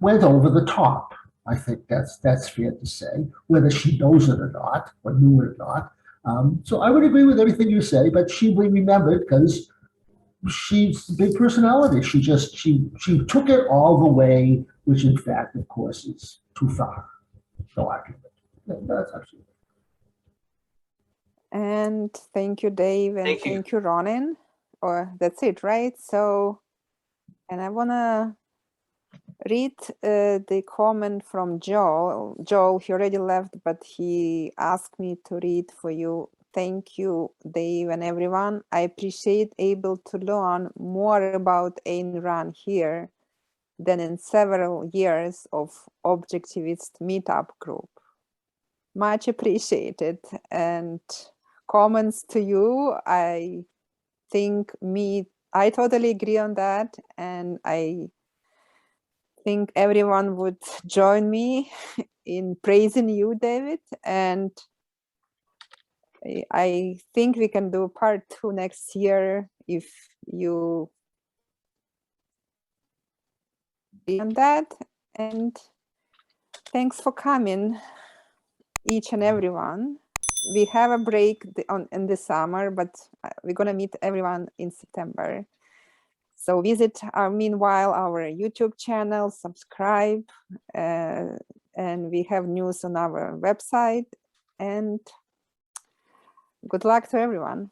went over the top. I think that's fair to say, whether she knows it or not, or knew it or not. So I would agree with everything you say, but she will be remembered because she's a big personality. She took it all the way, which in fact, of course, is too far. No argument. That's absolutely. And thank you, Dave, and thank you, Ronan. Or that's it, right? So, and I wanna read the comment from Joel. Joel, he already left, but he asked me to read for you. Thank you, Dave, and everyone. I appreciate able to learn more about Ayn Rand here than in several years of Objectivist meetup group. Much appreciated. And comments to you, I think I totally agree on that. And I think everyone would join me in praising you, David. And I think we can do part 2 next year if you agree on that. And thanks for coming, each and everyone. We have a break in the summer, but we're going to meet everyone in September. So visit meanwhile our YouTube channel, subscribe, and we have news on our website. And good luck to everyone.